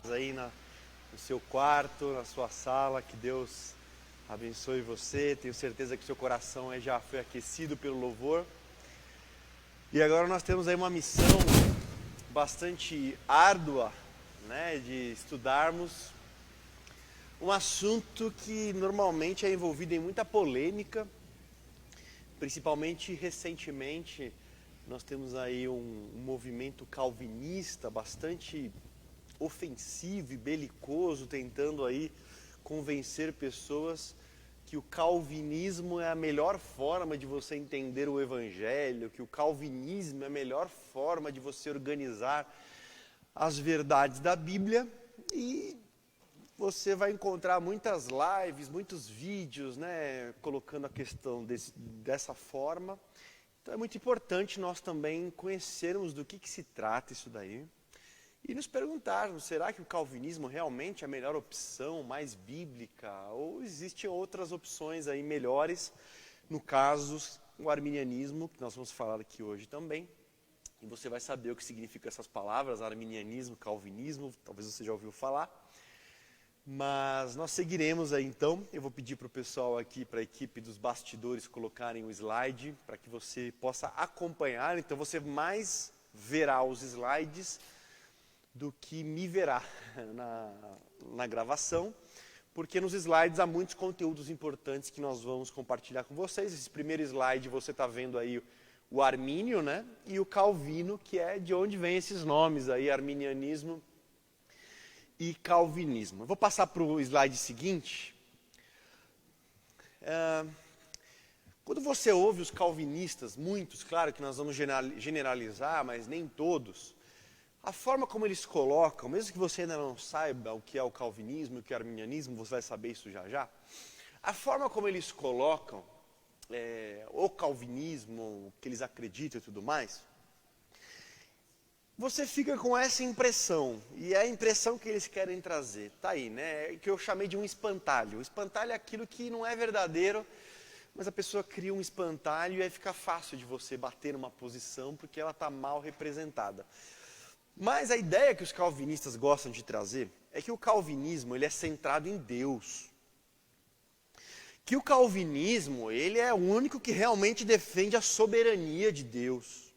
Aí no seu quarto, na sua sala, que Deus abençoe você. Tenho certeza que seu coração já foi aquecido pelo louvor. E agora nós temos aí uma missão bastante árdua, né, de estudarmos um assunto que normalmente é envolvido em muita polêmica, principalmente recentemente. Nós temos aí um movimento calvinista bastante ofensivo e belicoso, tentando aí convencer pessoas que o calvinismo é a melhor forma de você entender o evangelho, que o calvinismo é a melhor forma de você organizar as verdades da Bíblia. E você vai encontrar muitas lives, muitos vídeos, né, colocando a questão dessa forma. Então é muito importante nós também conhecermos do que se trata isso daí. E nos perguntarmos, será que o calvinismo realmente é a melhor opção, mais bíblica? Ou existem outras opções aí melhores? No caso, o arminianismo, que nós vamos falar aqui hoje também. E você vai saber o que significam essas palavras, arminianismo, calvinismo, talvez você já ouviu falar. Mas nós seguiremos aí então. Eu vou pedir para o pessoal aqui, para a equipe dos bastidores, colocarem o slide, para que você possa acompanhar. Então você mais verá os slides do que me verá na gravação, porque nos slides há muitos conteúdos importantes que nós vamos compartilhar com vocês. Esse primeiro slide você está vendo aí o Armínio, né, e o Calvino, que é de onde vem esses nomes aí, arminianismo e calvinismo. Eu vou passar para o slide seguinte. Quando você ouve os calvinistas, muitos, claro que nós vamos generalizar, mas nem todos, a forma como eles colocam, mesmo que você ainda não saiba o que é o calvinismo e o que é o arminianismo, você vai saber isso já já. A forma como eles colocam o calvinismo, o que eles acreditam e tudo mais, você fica com essa impressão, e é a impressão que eles querem trazer. Tá aí, né? Que eu chamei de um espantalho. O espantalho é aquilo que não é verdadeiro, mas a pessoa cria um espantalho e aí fica fácil de você bater numa posição porque ela está mal representada. Mas a ideia que os calvinistas gostam de trazer é que o calvinismo ele é centrado em Deus. Que o calvinismo ele é o único que realmente defende a soberania de Deus.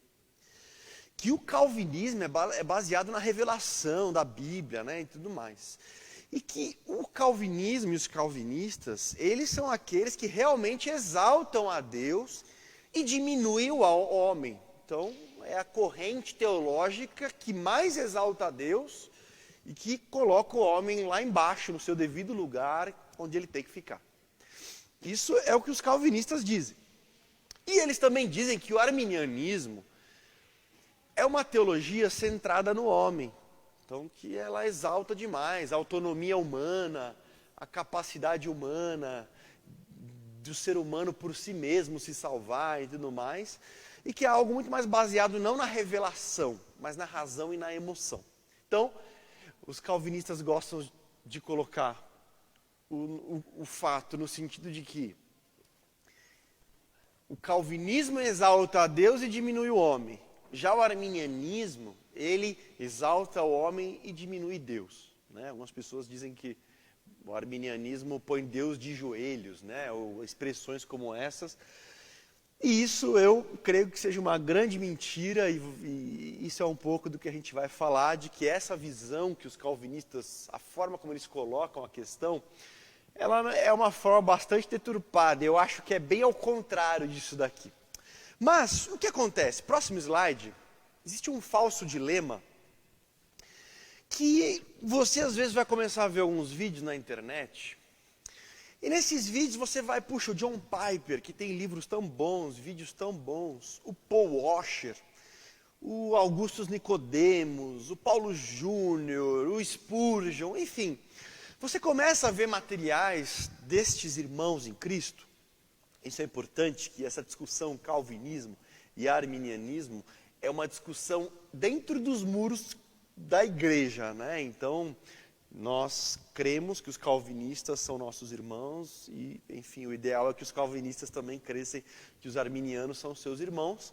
Que o calvinismo é baseado na revelação da Bíblia, né, e tudo mais. E que o calvinismo e os calvinistas, eles são aqueles que realmente exaltam a Deus e diminuem o homem. Então, é a corrente teológica que mais exalta a Deus e que coloca o homem lá embaixo, no seu devido lugar, onde ele tem que ficar. Isso é o que os calvinistas dizem. E eles também dizem que o arminianismo é uma teologia centrada no homem. Então, que ela exalta demais a autonomia humana, a capacidade humana do ser humano por si mesmo se salvar e tudo mais. E que é algo muito mais baseado não na revelação, mas na razão e na emoção. Então, os calvinistas gostam de colocar o fato no sentido de que o calvinismo exalta a Deus e diminui o homem. Já o arminianismo, ele exalta o homem e diminui Deus. Né? Algumas pessoas dizem que o arminianismo põe Deus de joelhos, né? Ou expressões como essas. E isso eu creio que seja uma grande mentira, e isso é um pouco do que a gente vai falar, de que essa visão que os calvinistas, a forma como eles colocam a questão, ela é uma forma bastante deturpada. Eu acho que é bem ao contrário disso daqui. Mas o que acontece? Próximo slide, existe um falso dilema que você às vezes vai começar a ver alguns vídeos na internet. E nesses vídeos você vai, puxa, o John Piper, que tem livros tão bons, vídeos tão bons, o Paul Washer, o Augustus Nicodemos, o Paulo Júnior, o Spurgeon, enfim. Você começa a ver materiais destes irmãos em Cristo. Isso é importante, que essa discussão calvinismo e arminianismo é uma discussão dentro dos muros da igreja, né? Então, nós cremos que os calvinistas são nossos irmãos e, enfim, o ideal é que os calvinistas também cresçam que os arminianos são seus irmãos.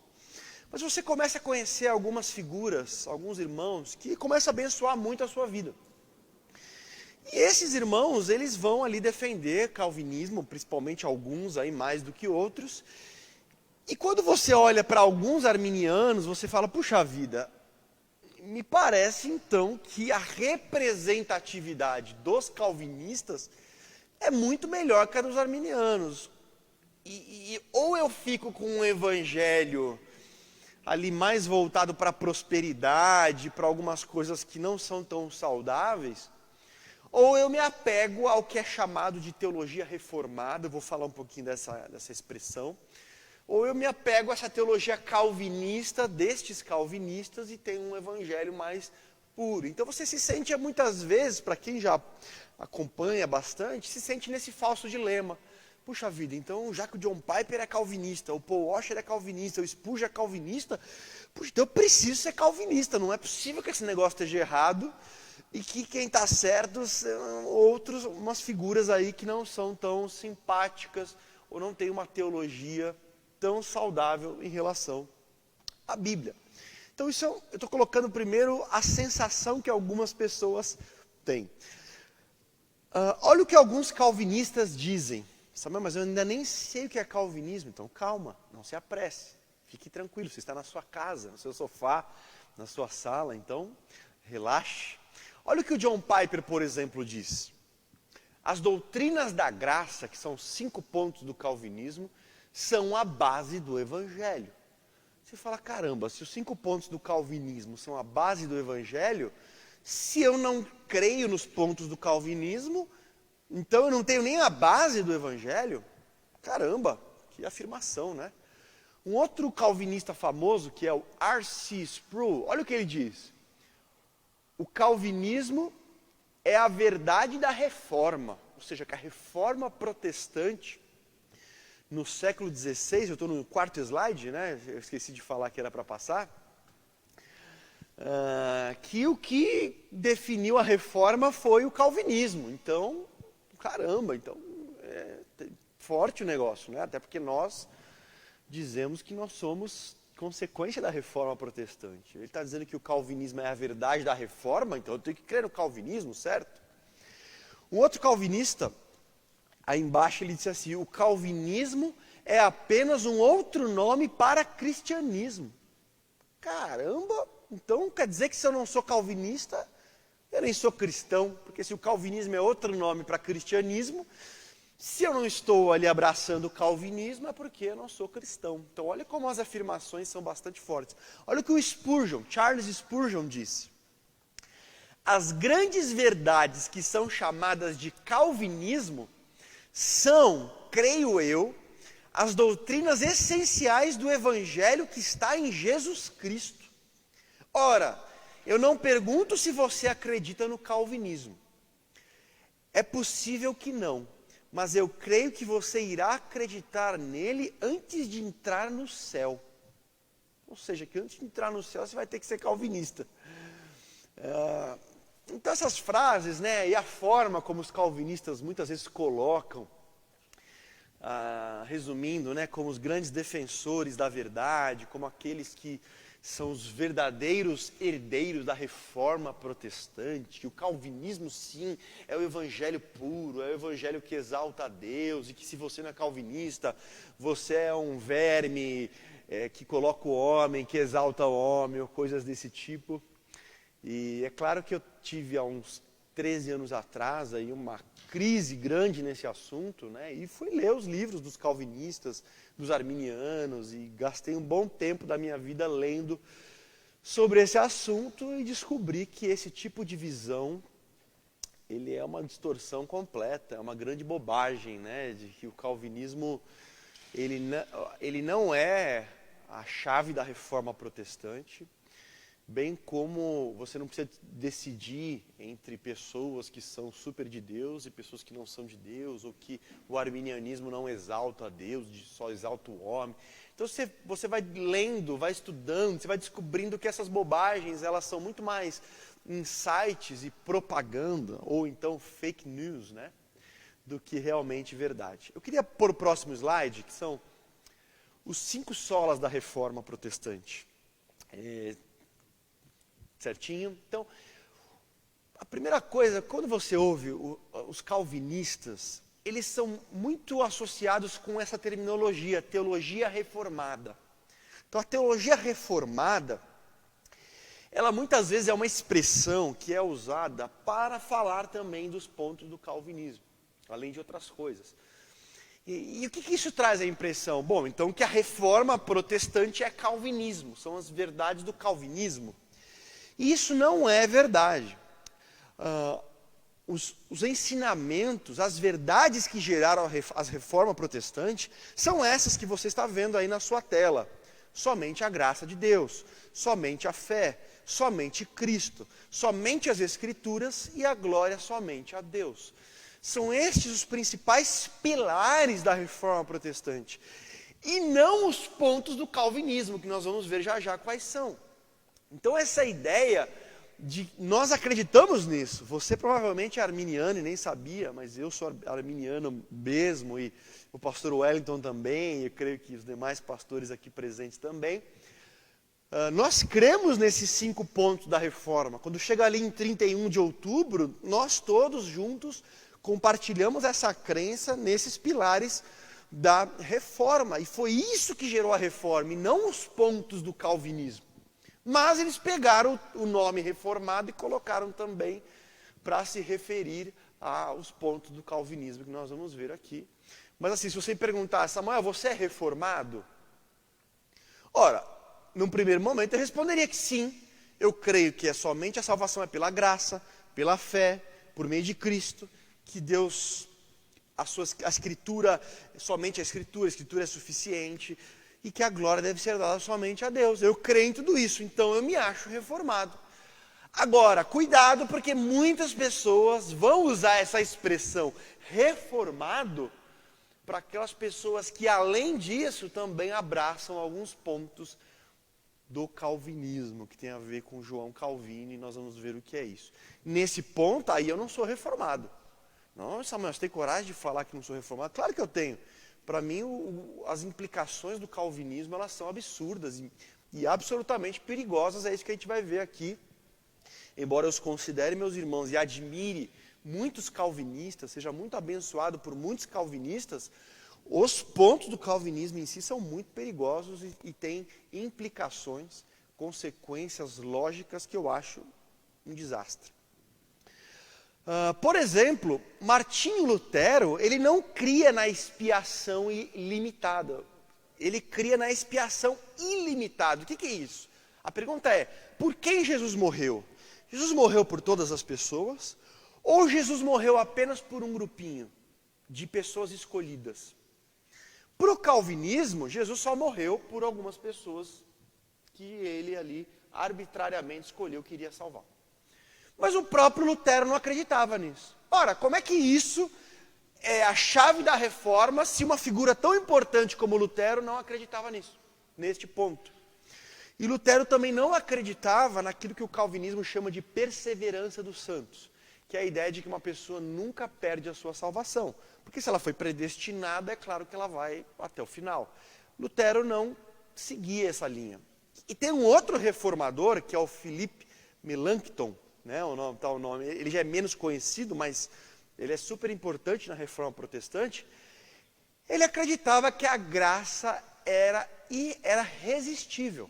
Mas você começa a conhecer algumas figuras, alguns irmãos, que começam a abençoar muito a sua vida. E esses irmãos, eles vão ali defender calvinismo, principalmente alguns aí mais do que outros. E quando você olha para alguns arminianos, você fala, puxa vida, me parece então que a representatividade dos calvinistas é muito melhor que a dos arminianos. Ou eu fico com um evangelho ali mais voltado para a prosperidade, para algumas coisas que não são tão saudáveis, ou eu me apego ao que é chamado de teologia reformada, eu vou falar um pouquinho dessa expressão, ou eu me apego a essa teologia calvinista, destes calvinistas, e tenho um evangelho mais puro. Então você se sente muitas vezes, para quem já acompanha bastante, se sente nesse falso dilema. Puxa vida, então já que o John Piper é calvinista, o Paul Washer é calvinista, o Spurgeon é calvinista, puxa, então eu preciso ser calvinista, não é possível que esse negócio esteja errado e que quem está certo são umas figuras aí que não são tão simpáticas ou não têm uma teologia tão saudável em relação à Bíblia. Então isso eu estou colocando primeiro a sensação que algumas pessoas têm. Olha o que alguns calvinistas dizem. Sabe, mas eu ainda nem sei o que é calvinismo, então calma, não se apresse, fique tranquilo, você está na sua casa, no seu sofá, na sua sala, então relaxe. Olha o que o John Piper, por exemplo, diz. As doutrinas da graça, que são 5 pontos do calvinismo, são a base do evangelho. Você fala, caramba, se os 5 pontos do calvinismo são a base do evangelho, se eu não creio nos pontos do calvinismo, então eu não tenho nem a base do evangelho? Caramba, que afirmação, né? Um outro calvinista famoso, que é o R.C. Sproul, olha o que ele diz. O calvinismo é a verdade da reforma, ou seja, que a reforma protestante, no século XVI, eu estou no 4º slide, né? Eu esqueci de falar que era para passar, que o que definiu a reforma foi o calvinismo. Então, caramba, então é forte o negócio, né? Até porque nós dizemos que nós somos consequência da reforma protestante. Ele está dizendo que o calvinismo é a verdade da reforma, então eu tenho que crer no calvinismo, certo? Um outro calvinista, aí embaixo ele disse assim, o calvinismo é apenas um outro nome para cristianismo. Caramba, então quer dizer que se eu não sou calvinista, eu nem sou cristão, porque se o calvinismo é outro nome para cristianismo, se eu não estou ali abraçando o calvinismo, é porque eu não sou cristão. Então olha como as afirmações são bastante fortes. Olha o que o Spurgeon, Charles Spurgeon disse. As grandes verdades que são chamadas de calvinismo são, creio eu, as doutrinas essenciais do evangelho que está em Jesus Cristo. Ora, eu não pergunto se você acredita no calvinismo. É possível que não, mas eu creio que você irá acreditar nele antes de entrar no céu. Ou seja, que antes de entrar no céu você vai ter que ser calvinista. Então essas frases, né, e a forma como os calvinistas muitas vezes colocam, resumindo, né, como os grandes defensores da verdade, como aqueles que são os verdadeiros herdeiros da reforma protestante, que o calvinismo sim é o evangelho puro, é o evangelho que exalta a Deus, e que se você não é calvinista, você é um verme que coloca o homem, que exalta o homem, ou coisas desse tipo. E é claro que eu tive há uns 13 anos atrás aí uma crise grande nesse assunto, né? E fui ler os livros dos calvinistas, dos arminianos, e gastei um bom tempo da minha vida lendo sobre esse assunto e descobri que esse tipo de visão, ele é uma distorção completa, é uma grande bobagem, né? De que o calvinismo, ele não é a chave da reforma protestante, bem como você não precisa decidir entre pessoas que são super de Deus e pessoas que não são de Deus, ou que o arminianismo não exalta a Deus, só exalta o homem. Então você vai lendo, vai estudando, você vai descobrindo que essas bobagens, elas são muito mais insights e propaganda, ou então fake news, né, do que realmente verdade. Eu queria pôr o próximo slide, que são os 5 solas da reforma protestante. Certinho? Então, A primeira coisa, quando você ouve os calvinistas, eles são muito associados com essa terminologia, teologia reformada. Então, a teologia reformada, ela muitas vezes é uma expressão que é usada para falar também dos pontos do calvinismo, além de outras coisas. E o que isso traz a impressão? Bom, então que a reforma protestante é calvinismo, são as verdades do calvinismo. E isso não é verdade. Os ensinamentos, as verdades que geraram a reforma protestante, são essas que você está vendo aí na sua tela. Somente a graça de Deus, somente a fé, somente Cristo, somente as Escrituras e a glória somente a Deus. São estes os principais pilares da reforma protestante. E não os pontos do calvinismo, que nós vamos ver já já quais são. Então essa ideia de nós acreditamos nisso. Você provavelmente é arminiano e nem sabia, mas eu sou arminiano mesmo, e o pastor Wellington também, e eu creio que os demais pastores aqui presentes também. Nós cremos nesses 5 pontos da reforma. Quando chega ali em 31 de outubro, nós todos juntos compartilhamos essa crença nesses pilares da reforma. E foi isso que gerou a reforma, e não os pontos do calvinismo. Mas eles pegaram o nome reformado e colocaram também para se referir aos pontos do calvinismo que nós vamos ver aqui. Mas assim, se você me perguntar, Samuel, você é reformado? Ora, num primeiro momento eu responderia que sim. Eu creio que somente a salvação é pela graça, pela fé, por meio de Cristo, que Deus, a Escritura, somente a Escritura é suficiente, e que a glória deve ser dada somente a Deus. Eu creio em tudo isso, então eu me acho reformado. Agora, cuidado, porque muitas pessoas vão usar essa expressão reformado para aquelas pessoas que, além disso, também abraçam alguns pontos do calvinismo, que tem a ver com João Calvino, e nós vamos ver o que é isso. Nesse ponto, aí eu não sou reformado. Não, Samuel, você tem coragem de falar que não sou reformado? Claro que eu tenho. Para mim, as implicações do calvinismo, elas são absurdas e absolutamente perigosas. É isso que a gente vai ver aqui. Embora eu os considere meus irmãos e admire muitos calvinistas, seja muito abençoado por muitos calvinistas, os pontos do calvinismo em si são muito perigosos e têm implicações, consequências lógicas que eu acho um desastre. Por exemplo, Martinho Lutero, ele não cria na expiação ilimitada, ele cria na expiação ilimitada. O que é isso? A pergunta é, por quem Jesus morreu? Jesus morreu por todas as pessoas? Ou Jesus morreu apenas por um grupinho de pessoas escolhidas? Para o calvinismo, Jesus só morreu por algumas pessoas que ele ali arbitrariamente escolheu que iria salvar. Mas o próprio Lutero não acreditava nisso. Ora, como é que isso é a chave da reforma se uma figura tão importante como Lutero não acreditava nisso, neste ponto? E Lutero também não acreditava naquilo que o calvinismo chama de perseverança dos santos, que é a ideia de que uma pessoa nunca perde a sua salvação. Porque se ela foi predestinada, é claro que ela vai até o final. Lutero não seguia essa linha. E tem um outro reformador, que é o Philippe Melanchthon, né, o nome, ele já é menos conhecido, mas ele é super importante na reforma protestante. Ele acreditava que a graça era irresistível.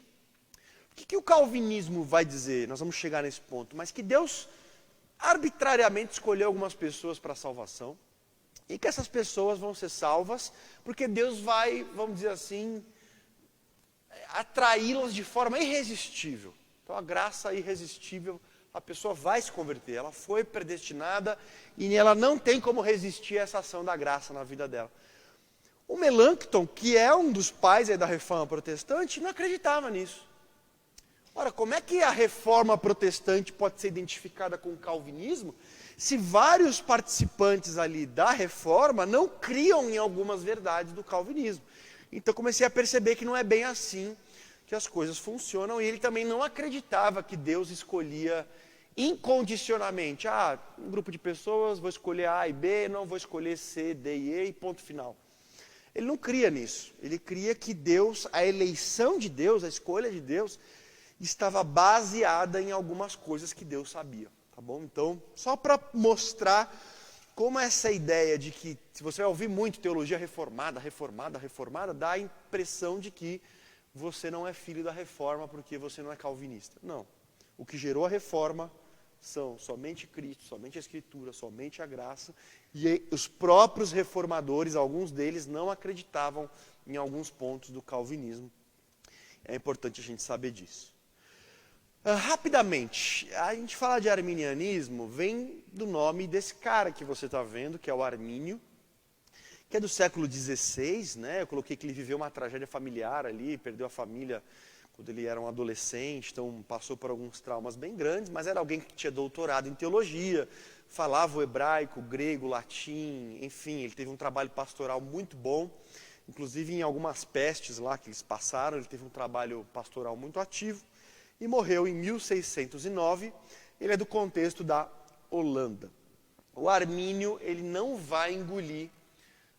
O que o calvinismo vai dizer? Nós vamos chegar nesse ponto, mas que Deus arbitrariamente escolheu algumas pessoas para a salvação, e que essas pessoas vão ser salvas, porque Deus vai, vamos dizer assim, atraí-las de forma irresistível. Então a graça irresistível, a pessoa vai se converter, ela foi predestinada e ela não tem como resistir a essa ação da graça na vida dela. O Melanchthon, que é um dos pais da reforma protestante, não acreditava nisso. Ora, como é que a reforma protestante pode ser identificada com o calvinismo se vários participantes ali da reforma não criam em algumas verdades do calvinismo? Então comecei a perceber que não é bem assim que as coisas funcionam, e ele também não acreditava que Deus escolhia incondicionalmente, um grupo de pessoas, vou escolher A e B, não vou escolher C, D e E, e ponto final. Ele não cria nisso, ele cria que Deus, a eleição de Deus, a escolha de Deus, estava baseada em algumas coisas que Deus sabia. tá bom? Então, só para mostrar como essa ideia de que, se você vai ouvir muito teologia reformada, dá a impressão de que você não é filho da reforma porque você não é calvinista. Não. O que gerou a reforma são somente Cristo, somente a Escritura, somente a graça. E os próprios reformadores, alguns deles, não acreditavam em alguns pontos do calvinismo. É importante a gente saber disso. Rapidamente, a gente fala de arminianismo, vem do nome desse cara que você está vendo, que é o Armínio, que é do século XVI, né? Eu coloquei que ele viveu uma tragédia familiar ali, perdeu a família quando ele era um adolescente, então passou por alguns traumas bem grandes, mas era alguém que tinha doutorado em teologia, falava o hebraico, o grego, o latim, enfim, ele teve um trabalho pastoral muito bom, inclusive em algumas pestes lá que eles passaram, ele teve um trabalho pastoral muito ativo, e morreu em 1609, ele é do contexto da Holanda. O Armínio, ele não vai engolir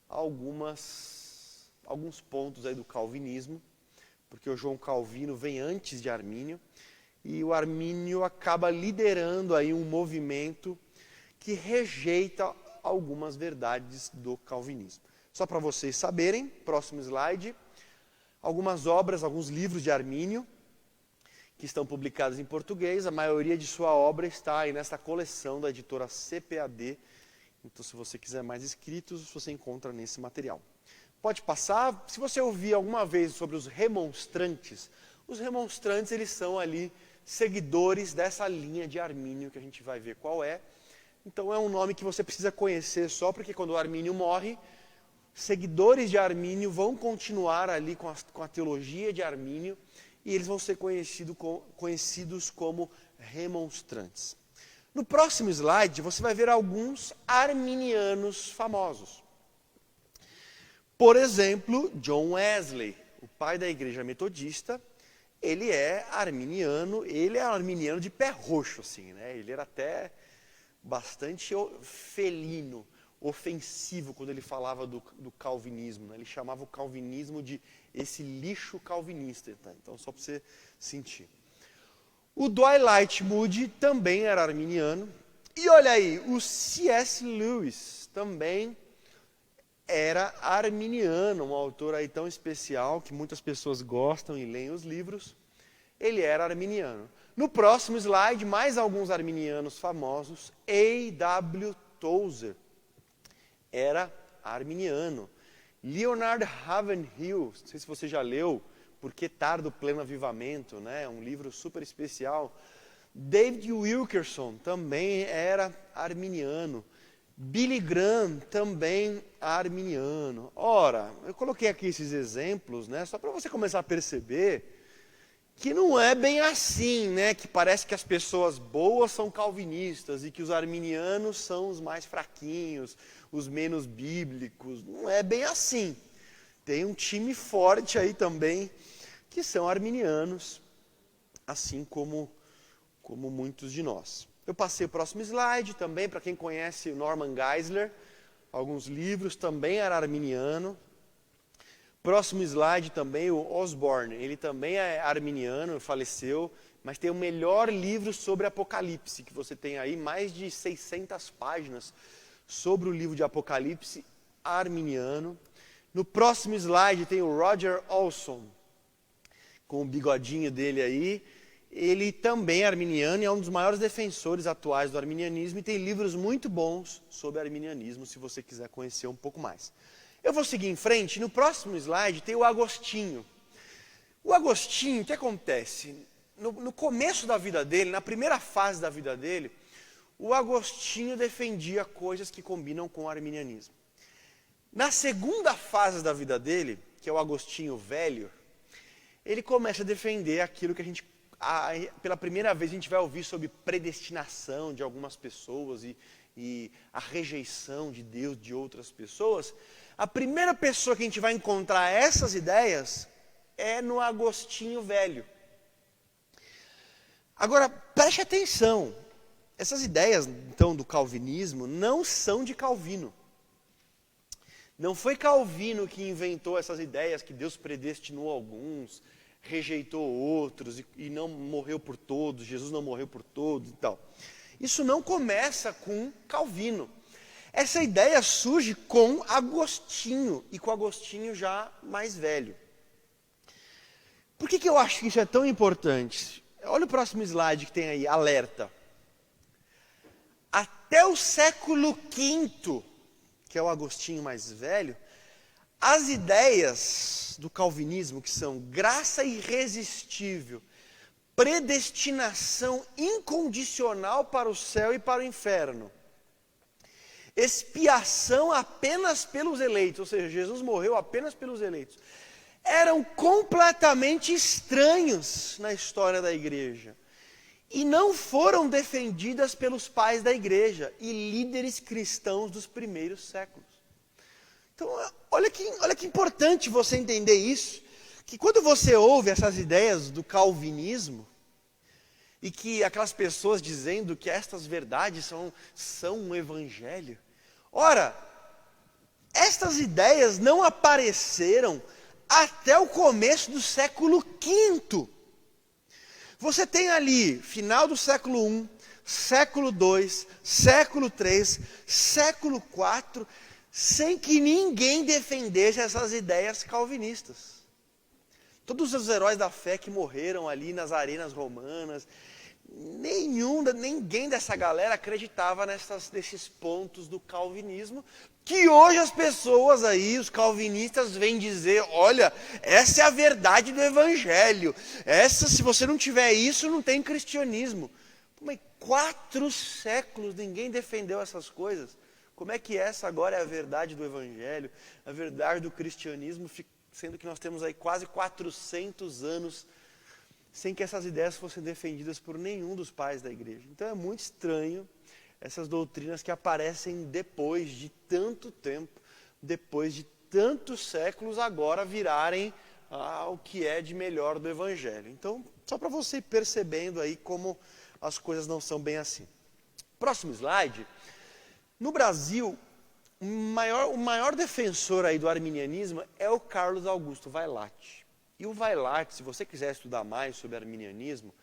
alguns pontos aí do calvinismo, porque o João Calvino vem antes de Armínio, e o Armínio acaba liderando aí um movimento que rejeita algumas verdades do calvinismo. Só para vocês saberem, próximo slide, algumas obras, alguns livros de Armínio, que estão publicados em português, a maioria de sua obra está aí nessa coleção da editora CPAD, então se você quiser mais escritos, você encontra nesse material. Pode passar. Se você ouvir alguma vez sobre os remonstrantes eles são ali seguidores dessa linha de Armínio, que a gente vai ver qual é. Então é um nome que você precisa conhecer só porque quando o Armínio morre, seguidores de Armínio vão continuar ali com a teologia de Armínio e eles vão ser conhecidos como remonstrantes. No próximo slide, você vai ver alguns arminianos famosos. Por exemplo, John Wesley, o pai da igreja metodista, ele é arminiano de pé roxo, assim, né? Ele era até bastante felino, ofensivo quando ele falava do calvinismo, né? Ele chamava o calvinismo de esse lixo calvinista, tá? Então só para você sentir. O Dwight Moody também era arminiano, e olha aí, o C.S. Lewis também era arminiano, um autor aí tão especial que muitas pessoas gostam e leem os livros. Ele era arminiano. No próximo slide, mais alguns arminianos famosos. A.W. Tozer era arminiano. Leonard Ravenhill, não sei se você já leu, Por que Tardo Pleno Avivamento, né? Um livro super especial. David Wilkerson também era arminiano. Billy Graham também arminiano. Ora, eu coloquei aqui esses exemplos, né, só para você começar a perceber que não é bem assim, né, que parece que as pessoas boas são calvinistas e que os arminianos são os mais fraquinhos, os menos bíblicos. Não é bem assim. Tem um time forte aí também que são arminianos, assim como muitos de nós. Eu passei o próximo slide também, para quem conhece o Norman Geisler, alguns livros, também era arminiano. Próximo slide também, o Osborne, ele também é arminiano, faleceu, mas tem o melhor livro sobre Apocalipse, que você tem aí, mais de 600 páginas sobre o livro de Apocalipse, arminiano. No próximo slide tem o Roger Olson, com o bigodinho dele aí. Ele também é arminiano e é um dos maiores defensores atuais do arminianismo e tem livros muito bons sobre arminianismo, se você quiser conhecer um pouco mais. Eu vou seguir em frente. No próximo slide tem o Agostinho. O Agostinho, o que acontece? No começo da vida dele, na primeira fase da vida dele, o Agostinho defendia coisas que combinam com o arminianismo. Na segunda fase da vida dele, que é o Agostinho velho, ele começa a defender aquilo que pela primeira vez a gente vai ouvir sobre predestinação de algumas pessoas e a rejeição de Deus de outras pessoas. A primeira pessoa que a gente vai encontrar essas ideias é no Agostinho velho. Agora, preste atenção, essas ideias então do calvinismo não são de Calvino. Não foi Calvino que inventou essas ideias que Deus predestinou alguns, rejeitou outros e não morreu por todos, Jesus não morreu por todos e tal. Isso não começa com Calvino. Essa ideia surge com Agostinho, e com Agostinho já mais velho. Por que eu acho que isso é tão importante? Olha o próximo slide que tem aí, alerta. Até o século V, que é o Agostinho mais velho, as ideias do calvinismo, que são graça irresistível, predestinação incondicional para o céu e para o inferno, expiação apenas pelos eleitos, ou seja, Jesus morreu apenas pelos eleitos, eram completamente estranhos na história da igreja. E não foram defendidas pelos pais da igreja e líderes cristãos dos primeiros séculos. Então, olha que importante você entender isso, que quando você ouve essas ideias do calvinismo, e que aquelas pessoas dizendo que estas verdades são um evangelho, ora, estas ideias não apareceram até o começo do século V. Você tem ali, final do século I, século II, século III, século IV, sem que ninguém defendesse essas ideias calvinistas. Todos os heróis da fé que morreram ali nas arenas romanas, ninguém dessa galera acreditava nesses pontos do calvinismo, que hoje as pessoas aí, os calvinistas, vêm dizer, olha, essa é a verdade do evangelho, se você não tiver isso, não tem cristianismo. Mas 4 séculos ninguém defendeu essas coisas. Como é que essa agora é a verdade do evangelho, a verdade do cristianismo, sendo que nós temos aí quase 400 anos sem que essas ideias fossem defendidas por nenhum dos pais da igreja. Então é muito estranho essas doutrinas que aparecem depois de tanto tempo, depois de tantos séculos, agora virarem o que é de melhor do evangelho. Então, só para você ir percebendo aí como as coisas não são bem assim. Próximo slide. No Brasil, o maior defensor aí do arminianismo é o Carlos Augusto Vailate. E o Vailate, se você quiser estudar mais sobre arminianismo,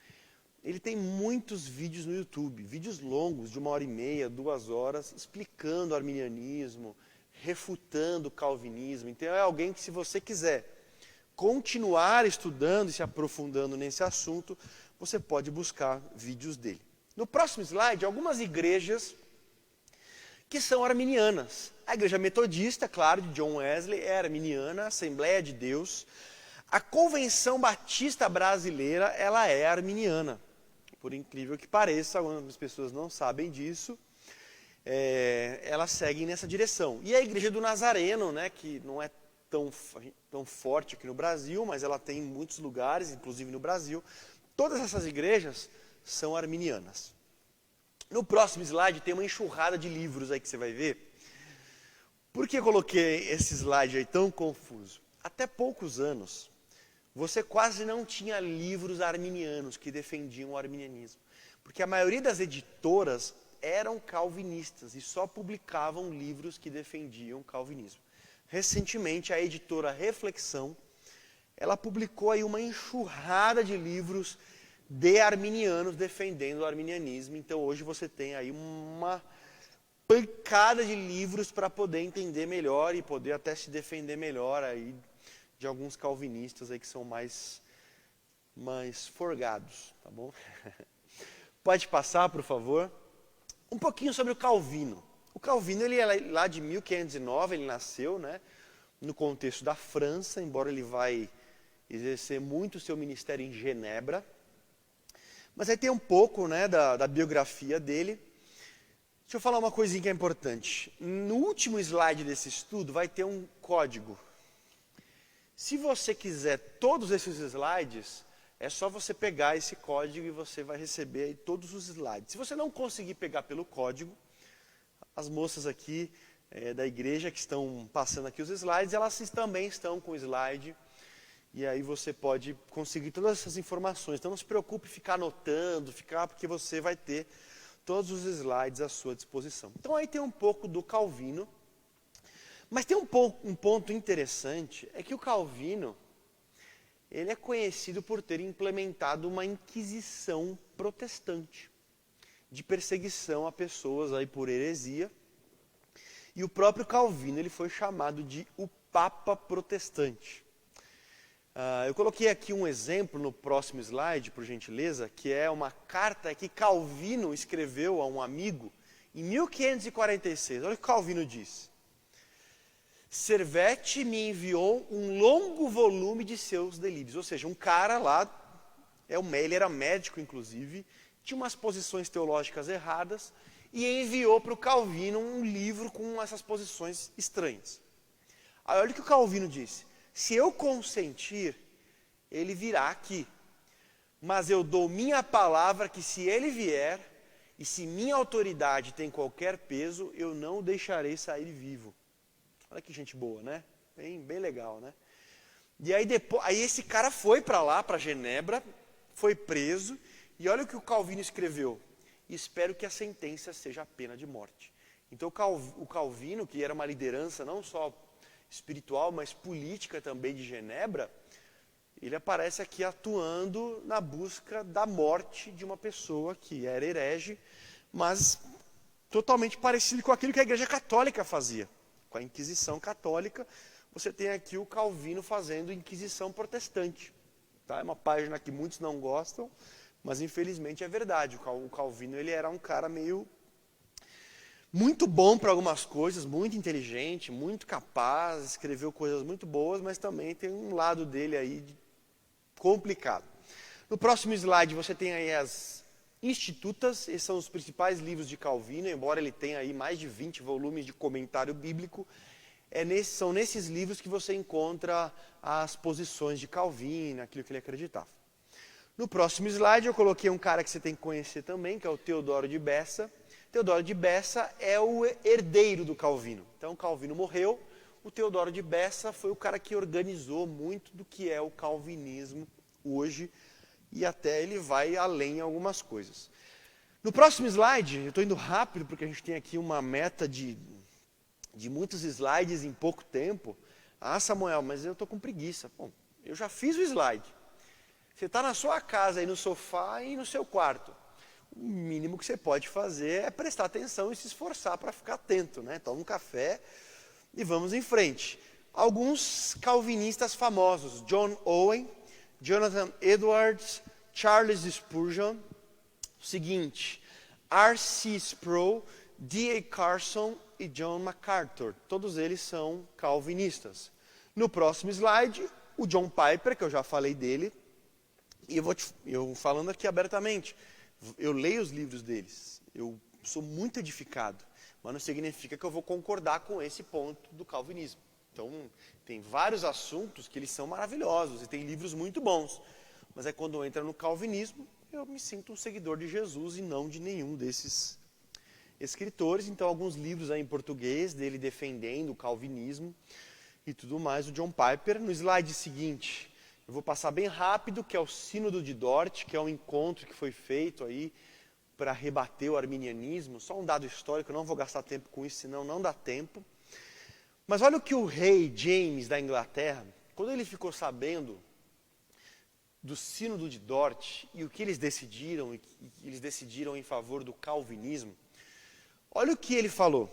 ele tem muitos vídeos no YouTube, vídeos longos, de 1h30, 2 horas, explicando o arminianismo, refutando o calvinismo. Então é alguém que, se você quiser continuar estudando e se aprofundando nesse assunto, você pode buscar vídeos dele. No próximo slide, algumas igrejas que são arminianas. A igreja metodista, claro, de John Wesley, é arminiana, a Assembleia de Deus. A Convenção Batista Brasileira, ela é arminiana. Por incrível que pareça, algumas pessoas não sabem disso, elas seguem nessa direção. E a Igreja do Nazareno, né, que não é tão forte aqui no Brasil, mas ela tem em muitos lugares, inclusive no Brasil, todas essas igrejas são arminianas. No próximo slide tem uma enxurrada de livros aí que você vai ver. Por que eu coloquei esse slide aí tão confuso? Até poucos anos, você quase não tinha livros arminianos que defendiam o arminianismo. Porque a maioria das editoras eram calvinistas e só publicavam livros que defendiam o calvinismo. Recentemente, a editora Reflexão, ela publicou aí uma enxurrada de livros de arminianos defendendo o arminianismo. Então hoje você tem aí uma pancada de livros para poder entender melhor e poder até se defender melhor aí de alguns calvinistas aí que são mais forgados, tá bom? Pode passar, por favor. Um pouquinho sobre o Calvino. O Calvino, ele é lá de 1509, ele nasceu, né, no contexto da França, embora ele vai exercer muito o seu ministério em Genebra. Mas aí tem um pouco, né, da biografia dele. Deixa eu falar uma coisinha que é importante. No último slide desse estudo vai ter um código. Se você quiser todos esses slides, é só você pegar esse código e você vai receber aí todos os slides. Se você não conseguir pegar pelo código, as moças aqui da igreja que estão passando aqui os slides, elas também estão com o slide. E aí você pode conseguir todas essas informações. Então não se preocupe em ficar anotando, porque você vai ter todos os slides à sua disposição. Então aí tem um pouco do Calvino. Mas tem um ponto interessante, é que o Calvino, ele é conhecido por ter implementado uma inquisição protestante. de perseguição a pessoas aí por heresia. E o próprio Calvino ele foi chamado de o Papa Protestante. Eu coloquei aqui um exemplo no próximo slide, por gentileza, que é uma carta que Calvino escreveu a um amigo em 1546. Olha o que Calvino diz. Servetti me enviou um longo volume de seus delírios. Ou seja, um cara lá, ele era médico inclusive, tinha umas posições teológicas erradas e enviou para o Calvino um livro com essas posições estranhas. Aí olha o que o Calvino disse. Se eu consentir, ele virá aqui. Mas eu dou minha palavra que se ele vier, e se minha autoridade tem qualquer peso, eu não o deixarei sair vivo. Olha que gente boa, né? Bem legal, né? E aí esse cara foi para lá, para Genebra, foi preso, e olha o que o Calvino escreveu. Espero que a sentença seja a pena de morte. Então o Calvino, que era uma liderança não só espiritual, mas política também de Genebra, ele aparece aqui atuando na busca da morte de uma pessoa que era herege, mas totalmente parecido com aquilo que a Igreja Católica fazia. Com a Inquisição Católica, você tem aqui o Calvino fazendo Inquisição Protestante. Tá? É uma página que muitos não gostam, mas infelizmente é verdade. O Calvino ele era um cara muito bom para algumas coisas, muito inteligente, muito capaz, escreveu coisas muito boas, mas também tem um lado dele aí complicado. No próximo slide você tem aí as Institutas, esses são os principais livros de Calvino, embora ele tenha aí mais de 20 volumes de comentário bíblico, são nesses livros que você encontra as posições de Calvino, aquilo que ele acreditava. No próximo slide eu coloquei um cara que você tem que conhecer também, que é o Teodoro de Bessa. Teodoro de Bessa é o herdeiro do Calvino. Então Calvino morreu, o Teodoro de Bessa foi o cara que organizou muito do que é o calvinismo hoje, e até ele vai além em algumas coisas. No próximo slide, eu estou indo rápido porque a gente tem aqui uma meta de muitos slides em pouco tempo. Ah, Samuel, mas eu estou com preguiça. Bom, eu já fiz o slide. Você está na sua casa, aí no sofá e no seu quarto. O mínimo que você pode fazer é prestar atenção e se esforçar para ficar atento, né? Toma um café e vamos em frente. Alguns calvinistas famosos, John Owen, Jonathan Edwards, Charles Spurgeon, o seguinte, R.C. Sproul, D.A. Carson e John MacArthur, todos eles são calvinistas. No próximo slide, o John Piper, que eu já falei dele, e eu falando aqui abertamente, eu leio os livros deles, eu sou muito edificado, mas não significa que eu vou concordar com esse ponto do calvinismo. Então, tem vários assuntos que eles são maravilhosos e tem livros muito bons, mas quando entra no calvinismo, eu me sinto um seguidor de Jesus e não de nenhum desses escritores. Então, alguns livros aí em português dele defendendo o calvinismo e tudo mais, o John Piper. No slide seguinte, eu vou passar bem rápido, que é o Sínodo de Dort, que é um encontro que foi feito aí para rebater o arminianismo. Só um dado histórico, eu não vou gastar tempo com isso, senão não dá tempo. Mas olha o que o rei James da Inglaterra, quando ele ficou sabendo do Sínodo de Dort e o que eles decidiram em favor do calvinismo, olha o que ele falou.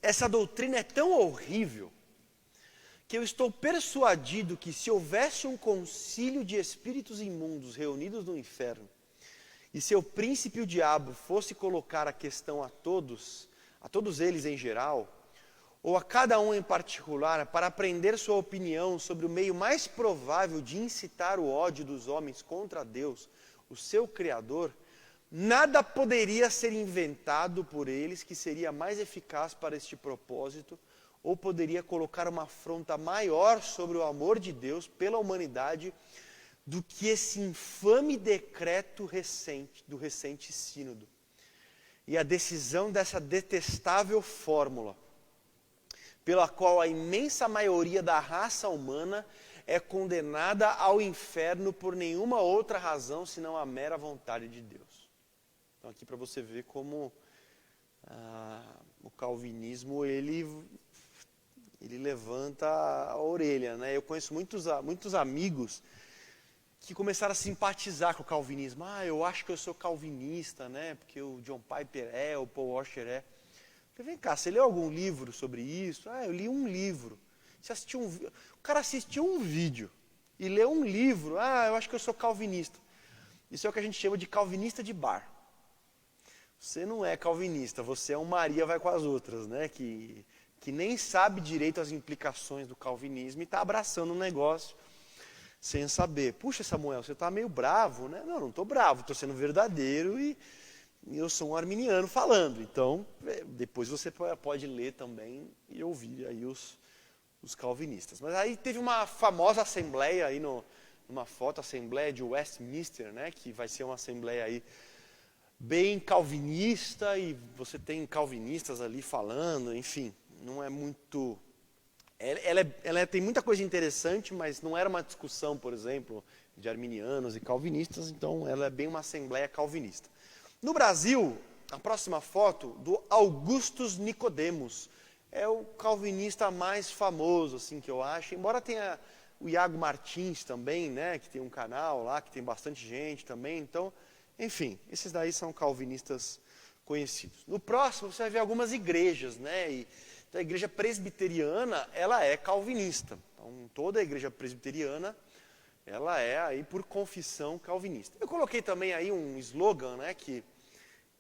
Essa doutrina é tão horrível que eu estou persuadido que se houvesse um concílio de espíritos imundos reunidos no inferno, e seu príncipe o diabo fosse colocar a questão a todos eles em geral, ou a cada um em particular, para aprender sua opinião sobre o meio mais provável de incitar o ódio dos homens contra Deus, o seu Criador, nada poderia ser inventado por eles que seria mais eficaz para este propósito, ou poderia colocar uma afronta maior sobre o amor de Deus pela humanidade do que esse infame decreto do recente sínodo. E a decisão dessa detestável fórmula, pela qual a imensa maioria da raça humana é condenada ao inferno por nenhuma outra razão senão a mera vontade de Deus. Então aqui para você ver como o calvinismo ele levanta a orelha, né? Eu conheço muitos amigos que começaram a simpatizar com o calvinismo. Eu acho que eu sou calvinista, né? Porque o John Piper é, o Paul Washer é. Eu falei, vem cá, você leu algum livro sobre isso? Eu li um livro. Você assistiu o cara assistiu um vídeo e leu um livro. Eu acho que eu sou calvinista. Isso é o que a gente chama de calvinista de bar. Você não é calvinista, você é um Maria vai com as outras, né? Que nem sabe direito as implicações do calvinismo e está abraçando um negócio sem saber. Puxa, Samuel, você está meio bravo, né? Não estou bravo, estou sendo verdadeiro e eu sou um arminiano falando. Então, depois você pode ler também e ouvir aí os calvinistas. Mas aí teve uma famosa assembleia aí numa foto, a Assembleia de Westminster, né? Que vai ser uma assembleia aí bem calvinista e você tem calvinistas ali falando, enfim, não é muito... Ela tem muita coisa interessante, mas não era uma discussão, por exemplo, de arminianos e calvinistas, então ela é bem uma assembleia calvinista. No Brasil, a próxima foto, do Augustus Nicodemos, é o calvinista mais famoso, assim, que eu acho, embora tenha o Iago Martins também, né, que tem um canal lá, que tem bastante gente também, então, enfim, esses daí são calvinistas conhecidos. No próximo, você vai ver algumas igrejas, né, então, a igreja presbiteriana, ela é calvinista. Então, toda a igreja presbiteriana, ela é aí por confissão calvinista. Eu coloquei também aí um slogan, né, que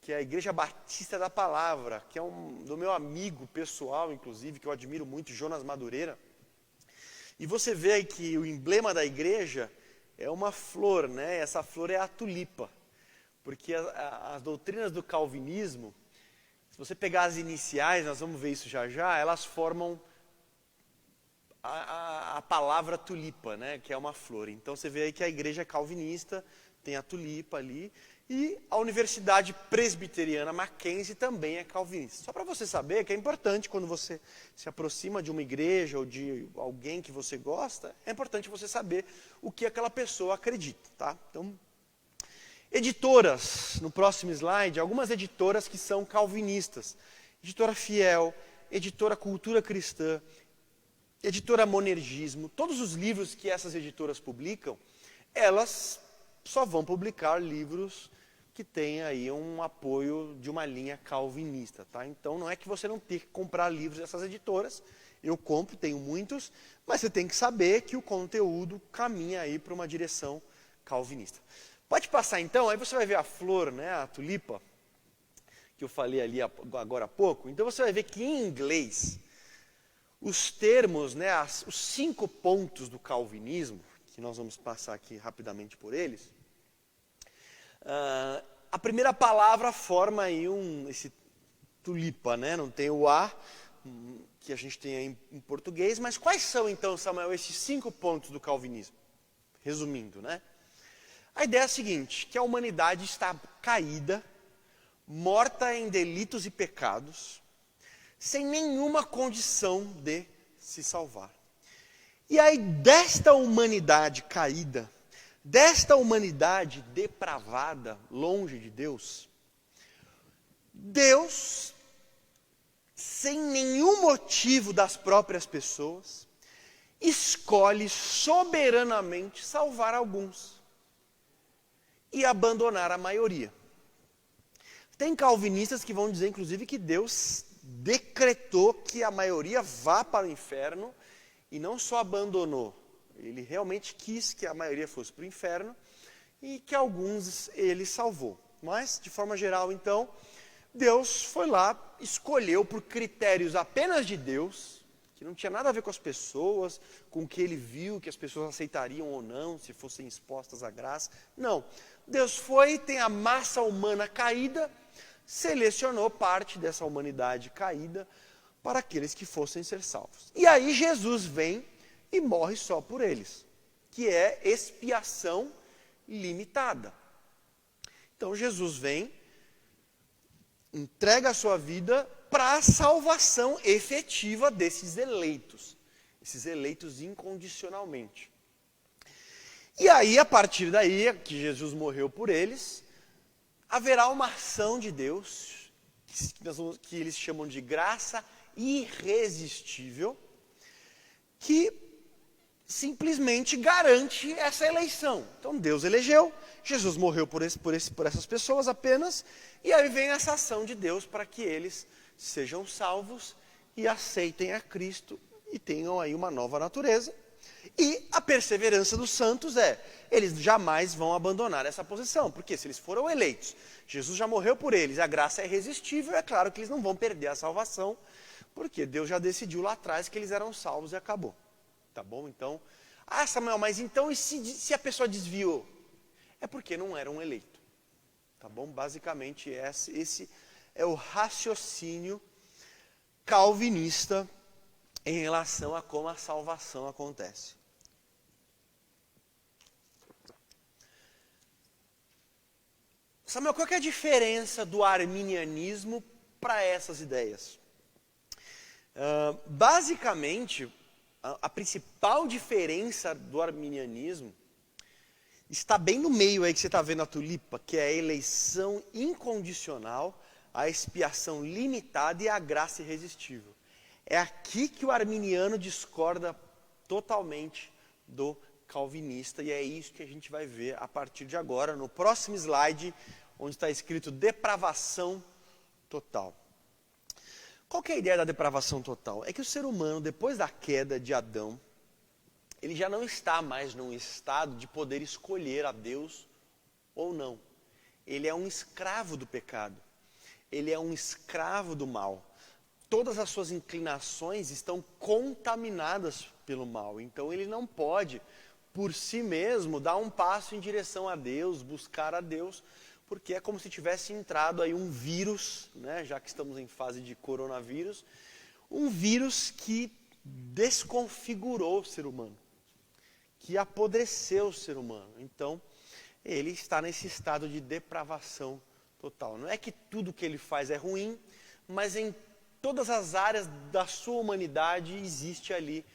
é a Igreja Batista da Palavra, que é do meu amigo pessoal, inclusive, que eu admiro muito, Jonas Madureira. E você vê aí que o emblema da igreja é uma flor, né? Essa flor é a tulipa. Porque as doutrinas do calvinismo, se você pegar as iniciais, nós vamos ver isso já já, elas formam a palavra tulipa, né? Que é uma flor. Então você vê aí que a igreja é calvinista, tem a tulipa ali, e a Universidade Presbiteriana Mackenzie também é calvinista. Só para você saber que é importante quando você se aproxima de uma igreja ou de alguém que você gosta, é importante você saber o que aquela pessoa acredita, tá? Então, editoras, no próximo slide, algumas editoras que são calvinistas. Editora Fiel, Editora Cultura Cristã, Editora Monergismo, todos os livros que essas editoras publicam, elas só vão publicar livros que têm aí um apoio de uma linha calvinista, tá? Então não é que você não tem que comprar livros dessas editoras, eu compro, tenho muitos, mas você tem que saber que o conteúdo caminha aí para uma direção calvinista. Pode passar então, aí você vai ver a flor, né, a tulipa, que eu falei ali agora há pouco. Então você vai ver que em inglês, os termos, né, os 5 pontos do calvinismo, que nós vamos passar aqui rapidamente por eles, a primeira palavra forma aí esse tulipa, né? Não tem o A, que a gente tem aí em português, mas quais são então, Samuel, esses 5 pontos do calvinismo? Resumindo, né? A ideia é a seguinte, que a humanidade está caída, morta em delitos e pecados, sem nenhuma condição de se salvar. E aí, desta humanidade caída, desta humanidade depravada, longe de Deus, Deus, sem nenhum motivo das próprias pessoas, escolhe soberanamente salvar alguns e abandonar a maioria. Tem calvinistas que vão dizer, inclusive, que Deus decretou que a maioria vá para o inferno e não só abandonou. Ele realmente quis que a maioria fosse para o inferno e que alguns ele salvou. Mas, de forma geral, então, Deus foi lá, escolheu por critérios apenas de Deus, que não tinha nada a ver com as pessoas, com o que ele viu, que as pessoas aceitariam ou não, se fossem expostas à graça. Não. Deus foi, tem a massa humana caída, selecionou parte dessa humanidade caída para aqueles que fossem ser salvos. E aí Jesus vem e morre só por eles, que é expiação limitada. Então Jesus vem, entrega a sua vida para a salvação efetiva desses eleitos, esses eleitos incondicionalmente. E aí, a partir daí, que Jesus morreu por eles, haverá uma ação de Deus, que eles chamam de graça irresistível, que simplesmente garante essa eleição. Então Deus elegeu, Jesus morreu por essas pessoas apenas, e aí vem essa ação de Deus para que eles sejam salvos e aceitem a Cristo e tenham aí uma nova natureza. E a perseverança dos santos eles jamais vão abandonar essa posição, porque se eles foram eleitos, Jesus já morreu por eles, a graça é irresistível, é claro que eles não vão perder a salvação, porque Deus já decidiu lá atrás que eles eram salvos e acabou. Tá bom? Então, Samuel, mas então e se a pessoa desviou? É porque não era um eleito. Tá bom? Basicamente esse é o raciocínio calvinista em relação a como a salvação acontece. Samuel, qual que é a diferença do arminianismo para essas ideias? Basicamente, a principal diferença do arminianismo está bem no meio aí que você está vendo a tulipa, que é a eleição incondicional, a expiação limitada e a graça irresistível. É aqui que o arminiano discorda totalmente do calvinista, e é isso que a gente vai ver a partir de agora, no próximo slide, onde está escrito depravação total. Qual que é a ideia da depravação total? É que o ser humano, depois da queda de Adão, ele já não está mais num estado de poder escolher a Deus ou não. Ele é um escravo do pecado. Ele é um escravo do mal. Todas as suas inclinações estão contaminadas pelo mal. Então ele não pode, por si mesmo, dar um passo em direção a Deus, buscar a Deus, porque é como se tivesse entrado aí um vírus, né, já que estamos em fase de coronavírus, um vírus que desconfigurou o ser humano, que apodreceu o ser humano. Então, ele está nesse estado de depravação total. Não é que tudo que ele faz é ruim, mas em todas as áreas da sua humanidade existe ali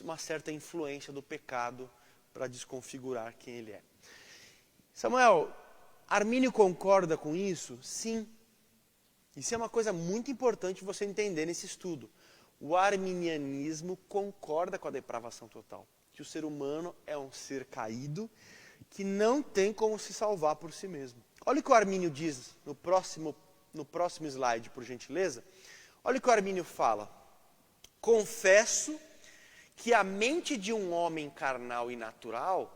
uma certa influência do pecado para desconfigurar quem ele é. Samuel, Armínio concorda com isso? Sim. Isso é uma coisa muito importante você entender nesse estudo. O arminianismo concorda com a depravação total. Que o ser humano é um ser caído que não tem como se salvar por si mesmo. Olha o que o Armínio diz no próximo slide, por gentileza. Olha o que o Armínio fala. Confesso que a mente de um homem carnal e natural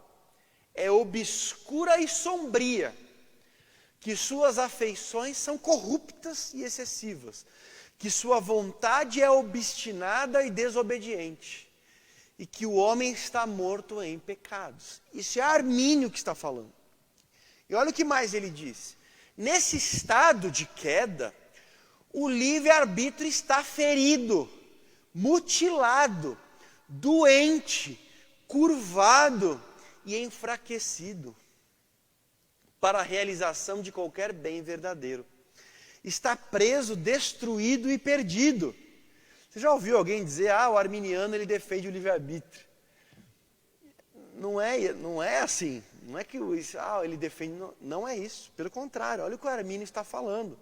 é obscura e sombria, que suas afeições são corruptas e excessivas, que sua vontade é obstinada e desobediente, e que o homem está morto em pecados. Isso é Armínio que está falando. E olha o que mais ele diz. Nesse estado de queda, o livre-arbítrio está ferido, mutilado, doente, curvado e enfraquecido para a realização de qualquer bem verdadeiro. Está preso, destruído e perdido. Você já ouviu alguém dizer, o arminiano ele defende o livre-arbítrio? Não é assim. Não é que ele defende, não é isso. Pelo contrário, olha o que o Armínio está falando.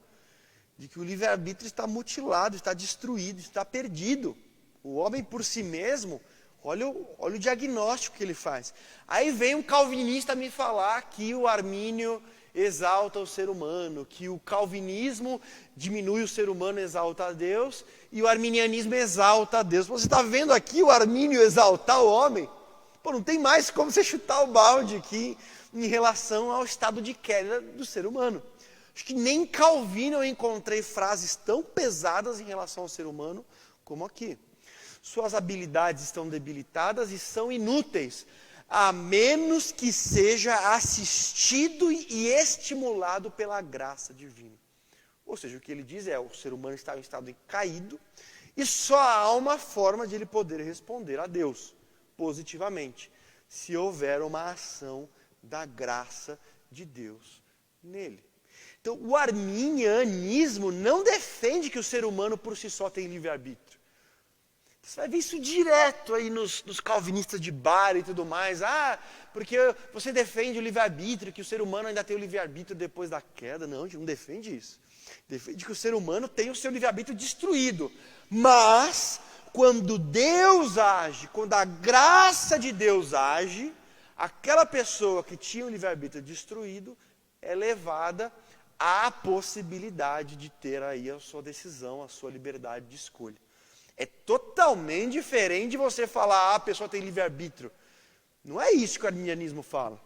De que o livre-arbítrio está mutilado, está destruído, está perdido. O homem por si mesmo, olha o diagnóstico que ele faz. Aí vem um calvinista me falar que o Armínio exalta o ser humano, que o calvinismo diminui o ser humano, exalta a Deus, e o arminianismo exalta a Deus. Você está vendo aqui o Armínio exaltar o homem? Pô, não tem mais como você chutar o balde aqui em relação ao estado de queda do ser humano. Acho que nem em Calvino eu encontrei frases tão pesadas em relação ao ser humano como aqui. Suas habilidades estão debilitadas e são inúteis, a menos que seja assistido e estimulado pela graça divina. Ou seja, o que ele diz o ser humano está em estado caído e só há uma forma de ele poder responder a Deus positivamente, se houver uma ação da graça de Deus nele. Então, o arminianismo não defende que o ser humano por si só tem livre-arbítrio. Você vai ver isso direto aí nos calvinistas de bar e tudo mais. Porque você defende o livre-arbítrio, que o ser humano ainda tem o livre-arbítrio depois da queda. Não, a gente não defende isso. Defende que o ser humano tem o seu livre-arbítrio destruído. Mas quando Deus age, quando a graça de Deus age, aquela pessoa que tinha o livre-arbítrio destruído é levada à possibilidade de ter aí a sua decisão, a sua liberdade de escolha. É totalmente diferente de você falar, a pessoa tem livre-arbítrio. Não é isso que o arminianismo fala.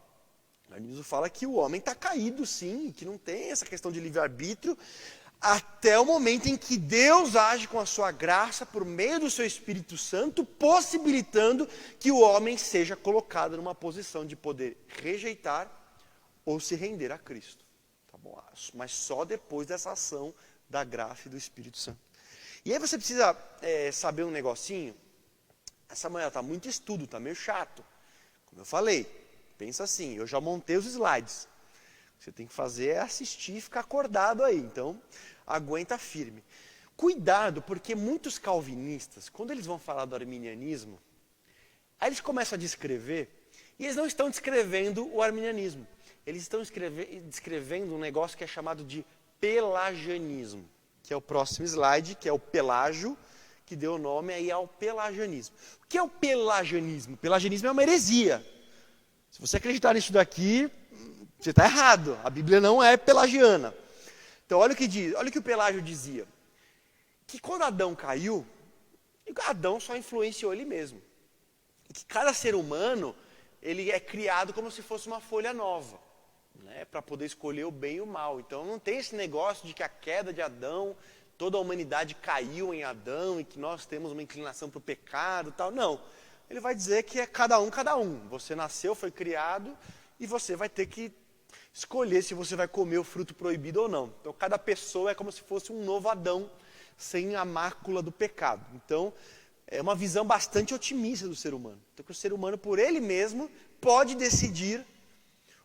O arminianismo fala que o homem está caído sim, que não tem essa questão de livre-arbítrio, até o momento em que Deus age com a sua graça, por meio do seu Espírito Santo, possibilitando que o homem seja colocado numa posição de poder rejeitar ou se render a Cristo. Tá bom? Mas só depois dessa ação da graça e do Espírito Santo. E aí você precisa saber um negocinho. Essa manhã está muito estudo, está meio chato. Como eu falei, pensa assim, eu já montei os slides. O que você tem que fazer é assistir e ficar acordado aí. Então, aguenta firme. Cuidado, porque muitos calvinistas, quando eles vão falar do arminianismo, aí eles começam a descrever, e eles não estão descrevendo o arminianismo. Eles estão descrevendo um negócio que é chamado de pelagianismo, que é o próximo slide, que é o Pelágio, que deu nome aí ao pelagianismo. O que é o pelagianismo? O pelagianismo é uma heresia. Se você acreditar nisso daqui, você está errado. A Bíblia não é pelagiana. Então, olha o que diz, olha o que o Pelágio dizia. Que quando Adão caiu, Adão só influenciou ele mesmo. E que cada ser humano, ele é criado como se fosse uma folha nova, né, para poder escolher o bem e o mal. Então, não tem esse negócio de que a queda de Adão, toda a humanidade caiu em Adão e que nós temos uma inclinação para o pecado e tal. Não. Ele vai dizer que é cada um, cada um. Você nasceu, foi criado e você vai ter que escolher se você vai comer o fruto proibido ou não. Então, cada pessoa é como se fosse um novo Adão, sem a mácula do pecado. Então, é uma visão bastante otimista do ser humano. Então, que o ser humano, por ele mesmo, pode decidir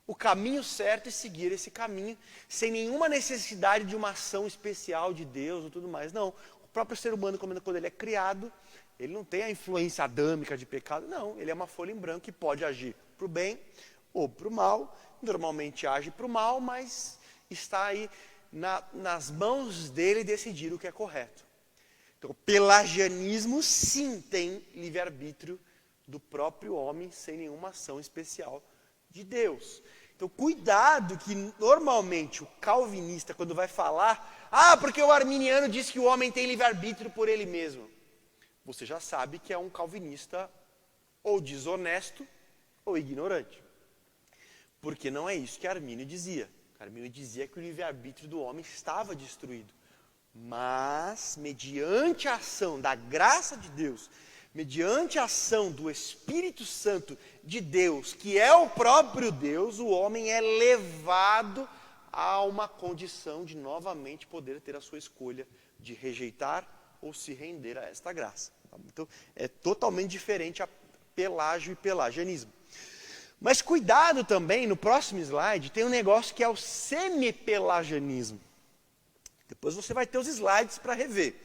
o caminho certo e seguir esse caminho, sem nenhuma necessidade de uma ação especial de Deus ou tudo mais. Não, o próprio ser humano, quando ele é criado, ele não tem a influência adâmica de pecado, não. Ele é uma folha em branco que pode agir para o bem ou para o mal. Normalmente age para o mal, mas está aí nas mãos dele decidir o que é correto. Então, o pelagianismo sim tem livre-arbítrio do próprio homem, sem nenhuma ação especial de Deus. Então, cuidado que normalmente o calvinista, quando vai falar, porque o arminiano diz que o homem tem livre-arbítrio por ele mesmo. Você já sabe que é um calvinista ou desonesto ou ignorante. Porque não é isso que Armínio dizia. Armínio dizia que o livre-arbítrio do homem estava destruído. Mas, mediante a ação da graça de Deus, mediante a ação do Espírito Santo de Deus, que é o próprio Deus, o homem é levado a uma condição de novamente poder ter a sua escolha de rejeitar ou se render a esta graça. Então, é totalmente diferente a pelágio e pelagianismo. Mas cuidado também, no próximo slide, tem um negócio que é o semipelagianismo. Depois você vai ter os slides para rever.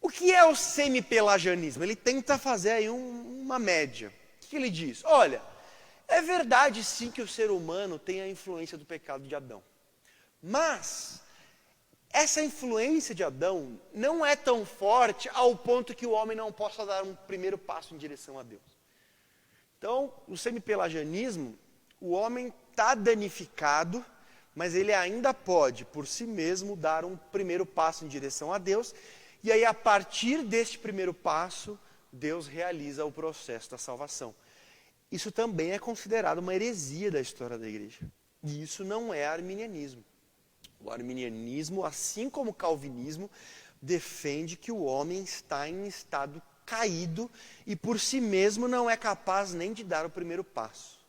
O que é o semipelagianismo? Ele tenta fazer aí uma média. O que ele diz? Olha, é verdade sim que o ser humano tem a influência do pecado de Adão. Mas essa influência de Adão não é tão forte ao ponto que o homem não possa dar um primeiro passo em direção a Deus. Então, no semipelagianismo, o homem está danificado, mas ele ainda pode, por si mesmo, dar um primeiro passo em direção a Deus. E aí, a partir deste primeiro passo, Deus realiza o processo da salvação. Isso também é considerado uma heresia da história da igreja. E isso não é arminianismo. O arminianismo, assim como o calvinismo, defende que o homem está em estado caído e por si mesmo não é capaz nem de dar o primeiro passo.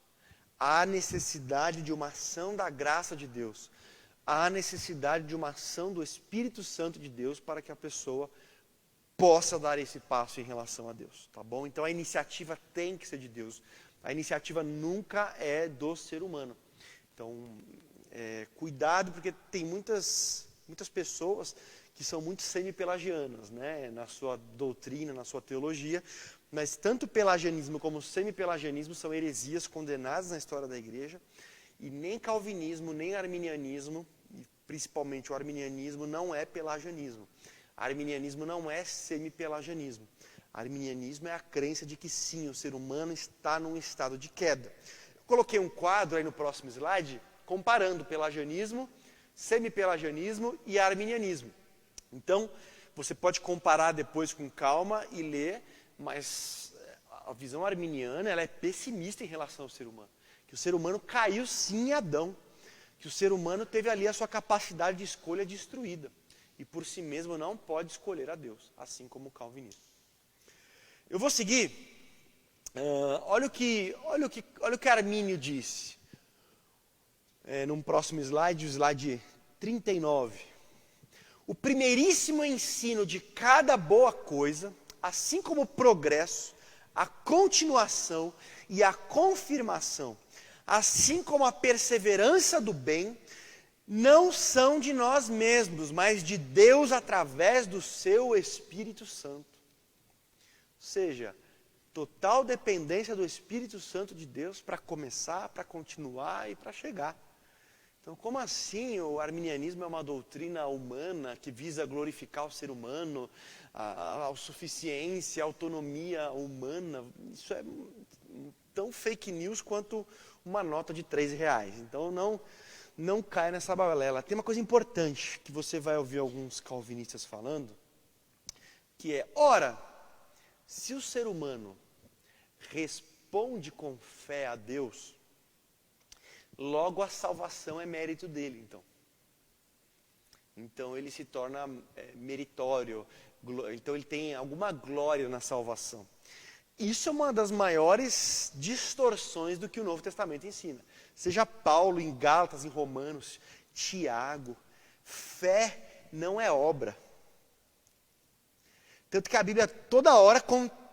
Há necessidade de uma ação da graça de Deus. Há necessidade de uma ação do Espírito Santo de Deus para que a pessoa possa dar esse passo em relação a Deus, tá bom? Então a iniciativa tem que ser de Deus. A iniciativa nunca é do ser humano. Então, cuidado, porque tem muitas pessoas que são muito semipelagianas, né, na sua doutrina, na sua teologia, mas tanto o pelagianismo como o semipelagianismo são heresias condenadas na história da igreja, e nem calvinismo, nem arminianismo, e principalmente o arminianismo, não é pelagianismo. Arminianismo não é semipelagianismo. Arminianismo é a crença de que sim, o ser humano está num estado de queda. Eu coloquei um quadro aí no próximo slide, comparando pelagianismo, semipelagianismo e arminianismo. Então, você pode comparar depois com calma e ler, mas a visão arminiana ela é pessimista em relação ao ser humano. Que o ser humano caiu sim em Adão. Que o ser humano teve ali a sua capacidade de escolha destruída. E por si mesmo não pode escolher a Deus, assim como o calvinismo. Eu vou seguir. Olha o que Armínio disse. Num próximo slide, o slide 39. O primeiríssimo ensino de cada boa coisa, assim como o progresso, a continuação e a confirmação, assim como a perseverança do bem, não são de nós mesmos, mas de Deus através do seu Espírito Santo. Ou seja, total dependência do Espírito Santo de Deus para começar, para continuar e para chegar. Então, como assim o arminianismo é uma doutrina humana que visa glorificar o ser humano, a suficiência, a autonomia humana? Isso é tão fake news quanto uma nota de R$3. Então, não cai nessa balela. Tem uma coisa importante que você vai ouvir alguns calvinistas falando, que é, ora, se o ser humano responde com fé a Deus, logo a salvação é mérito dele, então. Então ele se torna meritório, então ele tem alguma glória na salvação. Isso é uma das maiores distorções do que o Novo Testamento ensina. Seja Paulo em Gálatas, em Romanos, Tiago, fé não é obra. Tanto que a Bíblia toda hora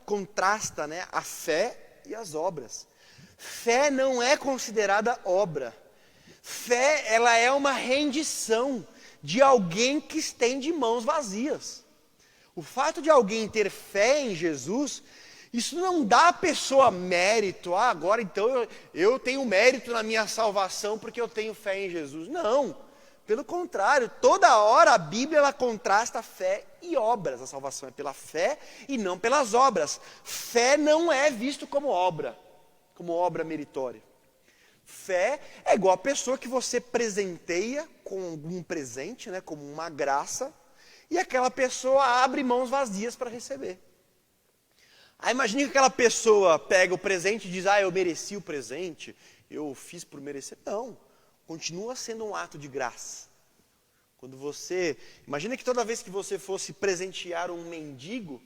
contrasta, né, a fé e as obras. Fé não é considerada obra. Fé, ela é uma rendição de alguém que estende mãos vazias. O fato de alguém ter fé em Jesus, isso não dá à pessoa mérito. Agora então eu tenho mérito na minha salvação porque eu tenho fé em Jesus. Não, pelo contrário, toda hora a Bíblia ela contrasta fé e obras. A salvação é pela fé e não pelas obras. Fé não é visto como obra meritória. Fé é igual a pessoa que você presenteia com algum presente, né, como uma graça, e aquela pessoa abre mãos vazias para receber. Aí imagine que aquela pessoa pega o presente e diz, eu mereci o presente, eu fiz por merecer. Não, continua sendo um ato de graça. Imagina que toda vez que você fosse presentear um mendigo,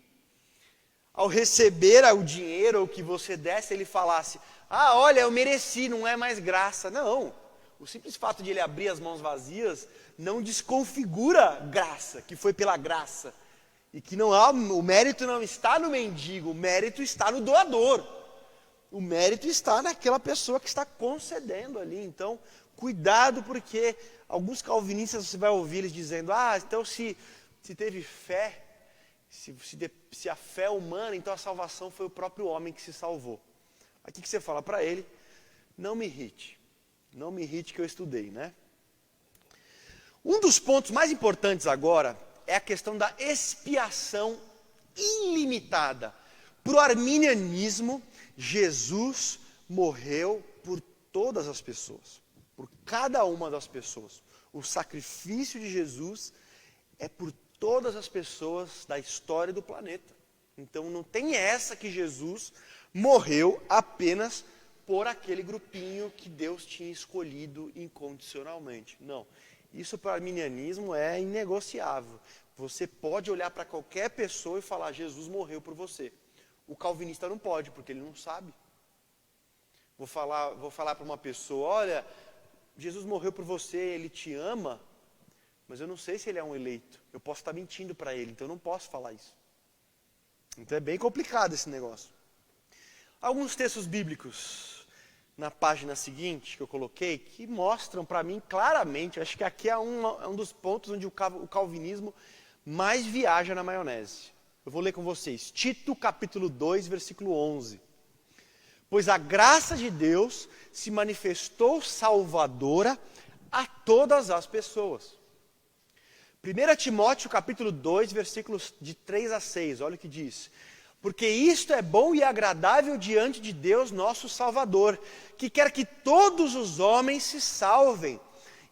ao receber o dinheiro que você desse, ele falasse, olha, eu mereci, não é mais graça. Não, o simples fato de ele abrir as mãos vazias não desconfigura graça, que foi pela graça. E que o mérito não está no mendigo, o mérito está no doador. O mérito está naquela pessoa que está concedendo ali. Então, cuidado, porque alguns calvinistas você vai ouvir eles dizendo, então se teve fé, se a fé é humana, então a salvação foi o próprio homem que se salvou. Aqui que você fala para ele, não me irrite que eu estudei, né? Um dos pontos mais importantes agora é a questão da expiação ilimitada. Para o arminianismo, Jesus morreu por todas as pessoas, por cada uma das pessoas. O sacrifício de Jesus é por todas as pessoas da história do planeta. Então não tem essa que Jesus morreu apenas por aquele grupinho que Deus tinha escolhido incondicionalmente. Não, isso para o arminianismo é inegociável. Você pode olhar para qualquer pessoa e falar, Jesus morreu por você. O calvinista não pode, porque ele não sabe. Vou falar para uma pessoa, olha, Jesus morreu por você, ele te ama, mas eu não sei se ele é um eleito. Eu posso estar mentindo para ele, então eu não posso falar isso. Então é bem complicado esse negócio. Alguns textos bíblicos na página seguinte que eu coloquei, que mostram para mim claramente, acho que aqui é um dos pontos onde o calvinismo mais viaja na maionese. Eu vou ler com vocês. Tito capítulo 2, versículo 11. Pois a graça de Deus se manifestou salvadora a todas as pessoas. 1 Timóteo capítulo 2, versículos de 3 a 6, olha o que diz. Porque isto é bom e agradável diante de Deus nosso Salvador, que quer que todos os homens se salvem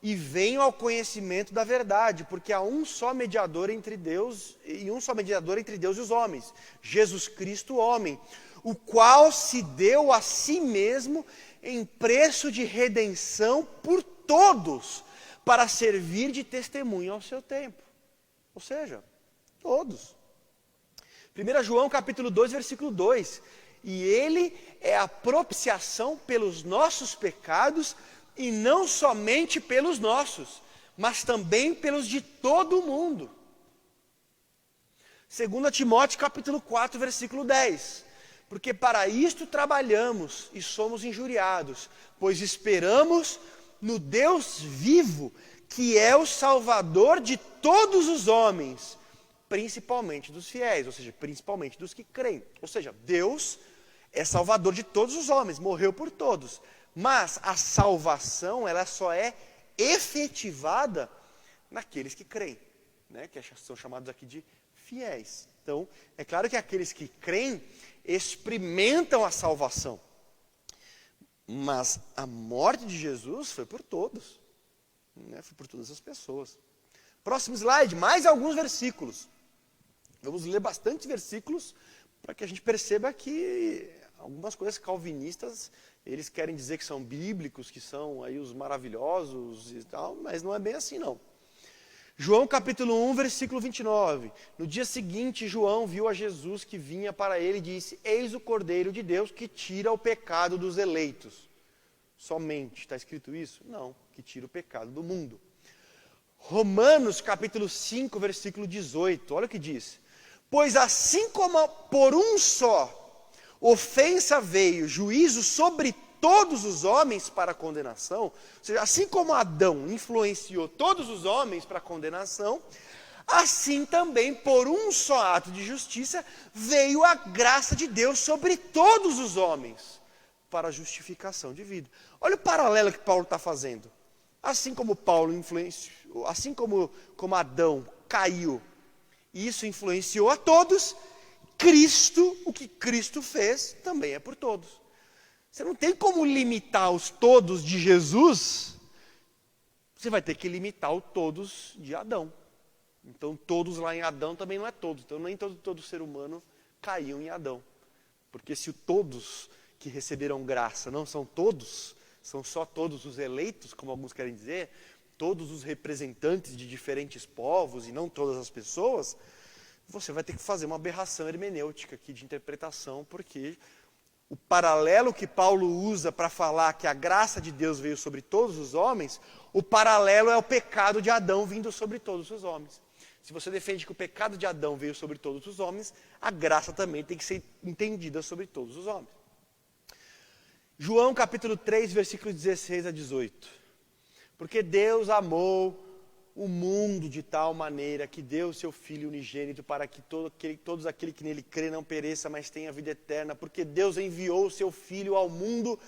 e venham ao conhecimento da verdade, porque há um só mediador entre Deus e os homens, Jesus Cristo, homem, o qual se deu a si mesmo em preço de redenção por todos, para servir de testemunho ao seu tempo. Ou seja, todos. 1 João capítulo 2, versículo 2. E ele é a propiciação pelos nossos pecados, e não somente pelos nossos, mas também pelos de todo o mundo. 2 Timóteo capítulo 4, versículo 10. Porque para isto trabalhamos e somos injuriados, pois esperamos no Deus vivo, que é o Salvador de todos os homens, principalmente dos fiéis, ou seja, principalmente dos que creem. Ou seja, Deus é Salvador de todos os homens, morreu por todos. Mas a salvação, ela só é efetivada naqueles que creem, né? Que são chamados aqui de fiéis. Então, é claro que aqueles que creem experimentam a salvação. Mas a morte de Jesus foi por todos, né? Foi por todas as pessoas. Próximo slide, mais alguns versículos. Vamos ler bastante versículos para que a gente perceba que algumas coisas calvinistas, eles querem dizer que são bíblicos, que são aí os maravilhosos e tal, mas não é bem assim não. João capítulo 1, versículo 29. No dia seguinte, João viu a Jesus que vinha para ele e disse: eis o Cordeiro de Deus que tira o pecado dos eleitos. Somente, está escrito isso? Não, que tira o pecado do mundo. Romanos capítulo 5, versículo 18, olha o que diz. Pois assim como por um só ofensa veio juízo sobre todos os homens para condenação, ou seja, assim como Adão influenciou todos os homens para condenação, assim também por um só ato de justiça veio a graça de Deus sobre todos os homens para a justificação de vida. Olha o paralelo que Paulo está fazendo. Assim como Paulo influenciou, assim como Adão caiu, e isso influenciou a todos, Cristo, o que Cristo fez, também é por todos. Você não tem como limitar os todos de Jesus, você vai ter que limitar o todos de Adão. Então, todos lá em Adão também não é todos. Então, nem todo ser humano caiu em Adão. Porque se o todos que receberam graça não são todos, são só todos os eleitos, como alguns querem dizer, todos os representantes de diferentes povos e não todas as pessoas, você vai ter que fazer uma aberração hermenêutica aqui de interpretação, porque o paralelo que Paulo usa para falar que a graça de Deus veio sobre todos os homens, o paralelo é o pecado de Adão vindo sobre todos os homens. Se você defende que o pecado de Adão veio sobre todos os homens, a graça também tem que ser entendida sobre todos os homens. João capítulo 3, versículo 16 a 18. Porque Deus amou o mundo de tal maneira que deu o seu Filho unigênito para que todos aqueles que nele crê não pereça, mas tenha vida eterna. Porque Deus enviou o seu Filho ao mundo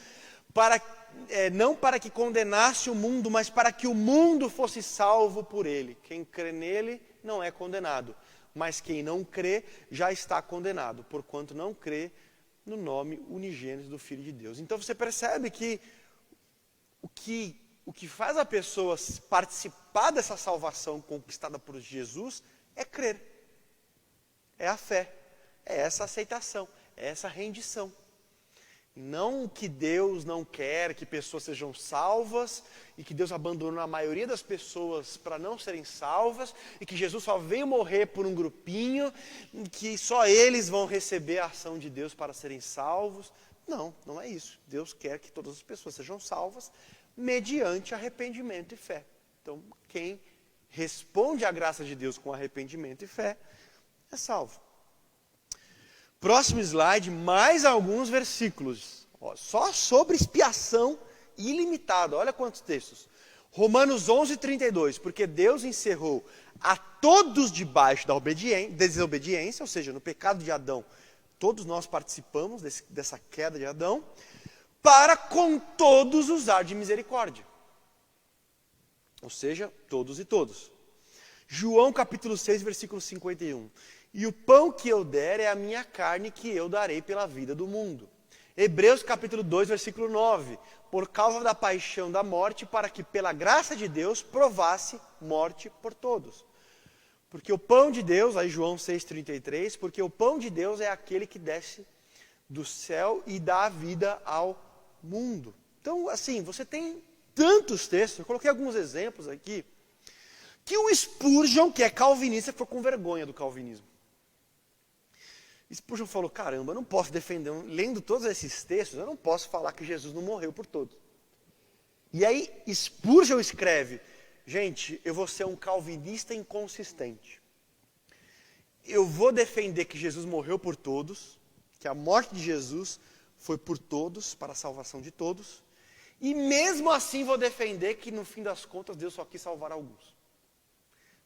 não para que condenasse o mundo, mas para que o mundo fosse salvo por ele. Quem crê nele não é condenado, mas quem não crê já está condenado, porquanto não crê no nome unigênito do Filho de Deus. Então você percebe que o que faz a pessoa participar dessa salvação conquistada por Jesus é crer, é a fé, é essa aceitação, é essa rendição. Não que Deus não quer que pessoas sejam salvas e que Deus abandonou a maioria das pessoas para não serem salvas e que Jesus só veio morrer por um grupinho, que só eles vão receber a ação de Deus para serem salvos. Não, não é isso. Deus quer que todas as pessoas sejam salvas mediante arrependimento e fé. Então, quem responde à graça de Deus com arrependimento e fé é salvo. Próximo slide, mais alguns versículos, só sobre expiação ilimitada. Olha quantos textos. Romanos 11, 32. Porque Deus encerrou a todos debaixo da desobediência, ou seja, no pecado de Adão, todos nós participamos dessa queda de Adão, para com todos usar de misericórdia. Ou seja, todos e todos. João capítulo 6, versículo 51. E o pão que eu der é a minha carne que eu darei pela vida do mundo. Hebreus capítulo 2, versículo 9. Por causa da paixão da morte, para que pela graça de Deus provasse morte por todos. Porque o pão de Deus, aí João 6,33, porque o pão de Deus é aquele que desce do céu e dá a vida ao mundo. Então, assim, você tem tantos textos, eu coloquei alguns exemplos aqui, que o Spurgeon, que é calvinista, ficou com vergonha do calvinismo. Spurgeon falou, caramba, eu não posso defender, lendo todos esses textos, eu não posso falar que Jesus não morreu por todos. E aí Spurgeon escreve, gente, eu vou ser um calvinista inconsistente. Eu vou defender que Jesus morreu por todos, que a morte de Jesus foi por todos, para a salvação de todos, e mesmo assim vou defender que no fim das contas Deus só quis salvar alguns.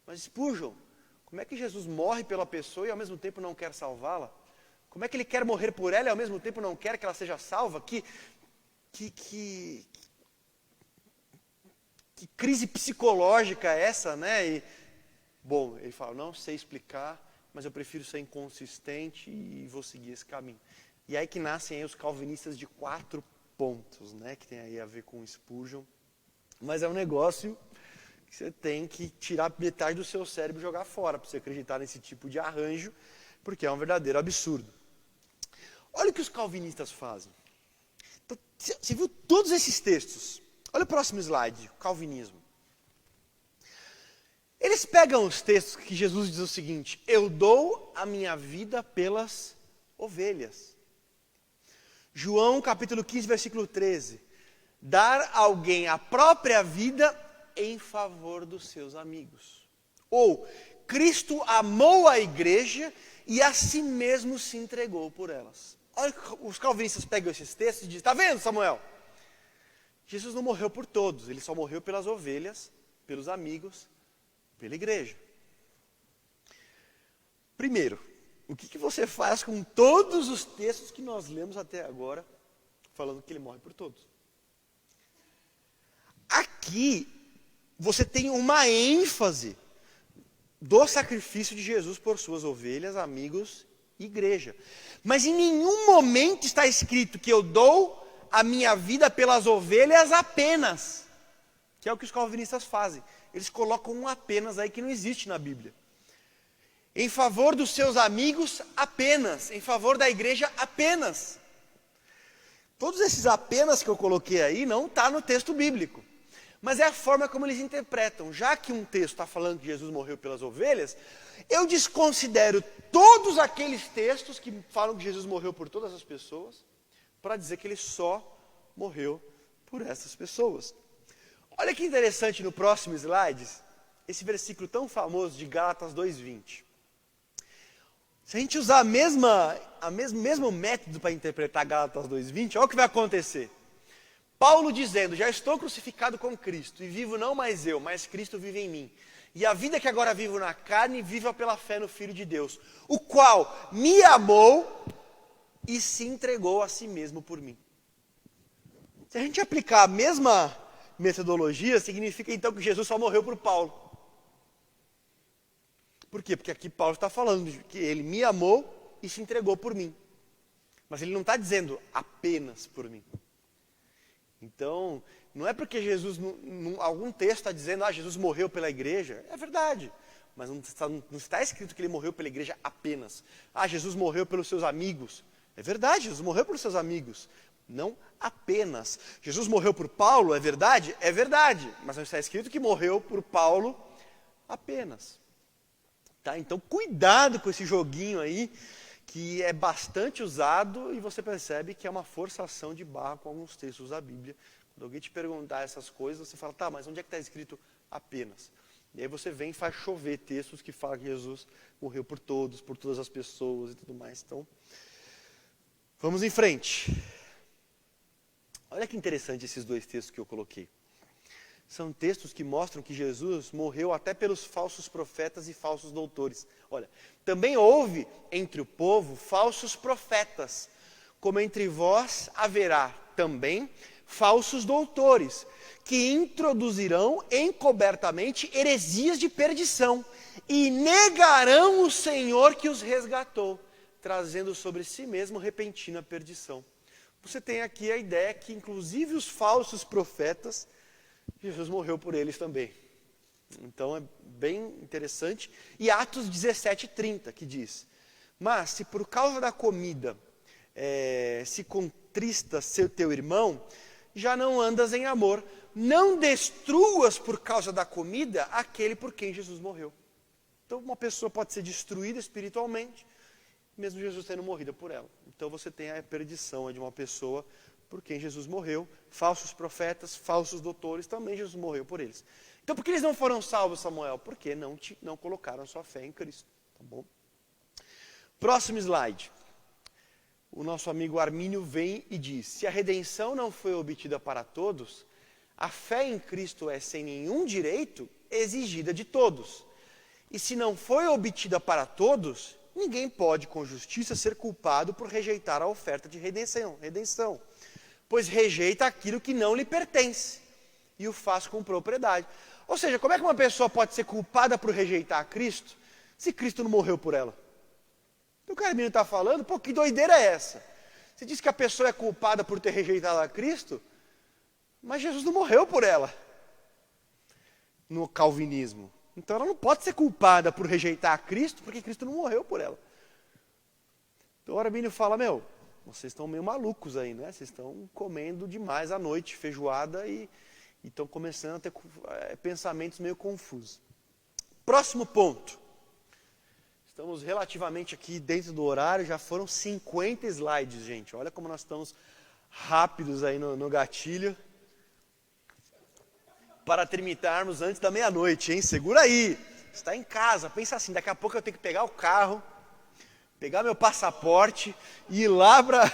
Mas Spurgeon, como é que Jesus morre pela pessoa e ao mesmo tempo não quer salvá-la? Como é que ele quer morrer por ela e ao mesmo tempo não quer que ela seja salva? Que crise psicológica é essa, né? E, bom, ele fala, não sei explicar, mas eu prefiro ser inconsistente e vou seguir esse caminho. E aí que nascem aí os calvinistas de 4 pontos, né? Que tem aí a ver com Spurgeon. Mas é um negócio que você tem que tirar metade do seu cérebro e jogar fora para você acreditar nesse tipo de arranjo, porque é um verdadeiro absurdo. Olha o que os calvinistas fazem. Então, você viu todos esses textos? Olha o próximo slide, calvinismo. Eles pegam os textos que Jesus diz o seguinte, eu dou a minha vida pelas ovelhas. João capítulo 15, versículo 13. Dar a alguém a própria vida em favor dos seus amigos. Ou, Cristo amou a igreja e a si mesmo se entregou por elas. Olha, os calvinistas pegam esses textos e dizem, está vendo, Samuel? Jesus não morreu por todos, ele só morreu pelas ovelhas, pelos amigos, pela igreja. Primeiro, o que você faz com todos os textos que nós lemos até agora, falando que ele morre por todos? Aqui, você tem uma ênfase do sacrifício de Jesus por suas ovelhas, amigos e igreja. Mas em nenhum momento está escrito que eu dou a minha vida pelas ovelhas apenas. Que é o que os calvinistas fazem. Eles colocam um apenas aí que não existe na Bíblia. Em favor dos seus amigos apenas. Em favor da igreja apenas. Todos esses apenas que eu coloquei aí não está no texto bíblico. Mas é a forma como eles interpretam. Já que um texto está falando que Jesus morreu pelas ovelhas, eu desconsidero todos aqueles textos que falam que Jesus morreu por todas as pessoas, para dizer que ele só morreu por essas pessoas. Olha que interessante no próximo slide, esse versículo tão famoso de Gálatas 2:20. Se a gente usar mesmo método para interpretar Gálatas 2:20, olha o que vai acontecer. Paulo dizendo, já estou crucificado com Cristo, e vivo não mais eu, mas Cristo vive em mim. E a vida que agora vivo na carne, vivo pela fé no Filho de Deus, o qual me amou e se entregou a si mesmo por mim. Se a gente aplicar a mesma metodologia, significa então que Jesus só morreu por Paulo. Por quê? Porque aqui Paulo está falando que ele me amou e se entregou por mim. Mas ele não está dizendo apenas por mim. Então, não é porque Jesus, algum texto está dizendo, Jesus morreu pela igreja. É verdade, mas não está escrito que ele morreu pela igreja apenas. Jesus morreu pelos seus amigos. É verdade, Jesus morreu pelos seus amigos. Não apenas. Jesus morreu por Paulo, é verdade? É verdade, mas não está escrito que morreu por Paulo apenas. Tá? Então, cuidado com esse joguinho aí, que é bastante usado e você percebe que é uma forçação de barra com alguns textos da Bíblia. Quando alguém te perguntar essas coisas, você fala, tá, mas onde é que está escrito apenas? E aí você vem e faz chover textos que falam que Jesus morreu por todos, por todas as pessoas e tudo mais. Então, vamos em frente. Olha que interessante esses dois textos que eu coloquei. São textos que mostram que Jesus morreu até pelos falsos profetas e falsos doutores. Olha, também houve entre o povo falsos profetas, como entre vós haverá também falsos doutores, que introduzirão encobertamente heresias de perdição e negarão o Senhor que os resgatou, trazendo sobre si mesmo repentina perdição. Você tem aqui a ideia que inclusive os falsos profetas, Jesus morreu por eles também. Então é bem interessante. E Atos 17:30 que diz: mas se por causa da comida se contrista teu irmão, já não andas em amor. Não destruas por causa da comida aquele por quem Jesus morreu. Então uma pessoa pode ser destruída espiritualmente, mesmo Jesus tendo morrido por ela. Então você tem a perdição de uma pessoa por quem Jesus morreu. Falsos profetas, falsos doutores, também Jesus morreu por eles. Então por que eles não foram salvos, Samuel? Porque não colocaram sua fé em Cristo. Tá bom? Próximo slide. O nosso amigo Armínio vem e diz: se a redenção não foi obtida para todos, a fé em Cristo é sem nenhum direito exigida de todos. E se não foi obtida para todos, ninguém pode com justiça ser culpado por rejeitar a oferta de redenção, pois rejeita aquilo que não lhe pertence e o faz com propriedade. Ou seja, como é que uma pessoa pode ser culpada por rejeitar a Cristo se Cristo não morreu por ela? Então o Carminho está falando, pô, que doideira é essa? Você diz que a pessoa é culpada por ter rejeitado a Cristo, mas Jesus não morreu por ela, no calvinismo. Então ela não pode ser culpada por rejeitar a Cristo, porque Cristo não morreu por ela. Então o Armínio fala, vocês estão meio malucos aí, né? Vocês estão comendo demais à noite, feijoada, e estão começando a ter pensamentos meio confusos. Próximo ponto. Estamos relativamente aqui dentro do horário, já foram 50 slides, gente. Olha como nós estamos rápidos aí no gatilho. Para terminarmos antes da meia-noite, hein? Segura aí. Você está em casa, pensa assim, daqui a pouco eu tenho que pegar o carro, pegar meu passaporte e ir lá para...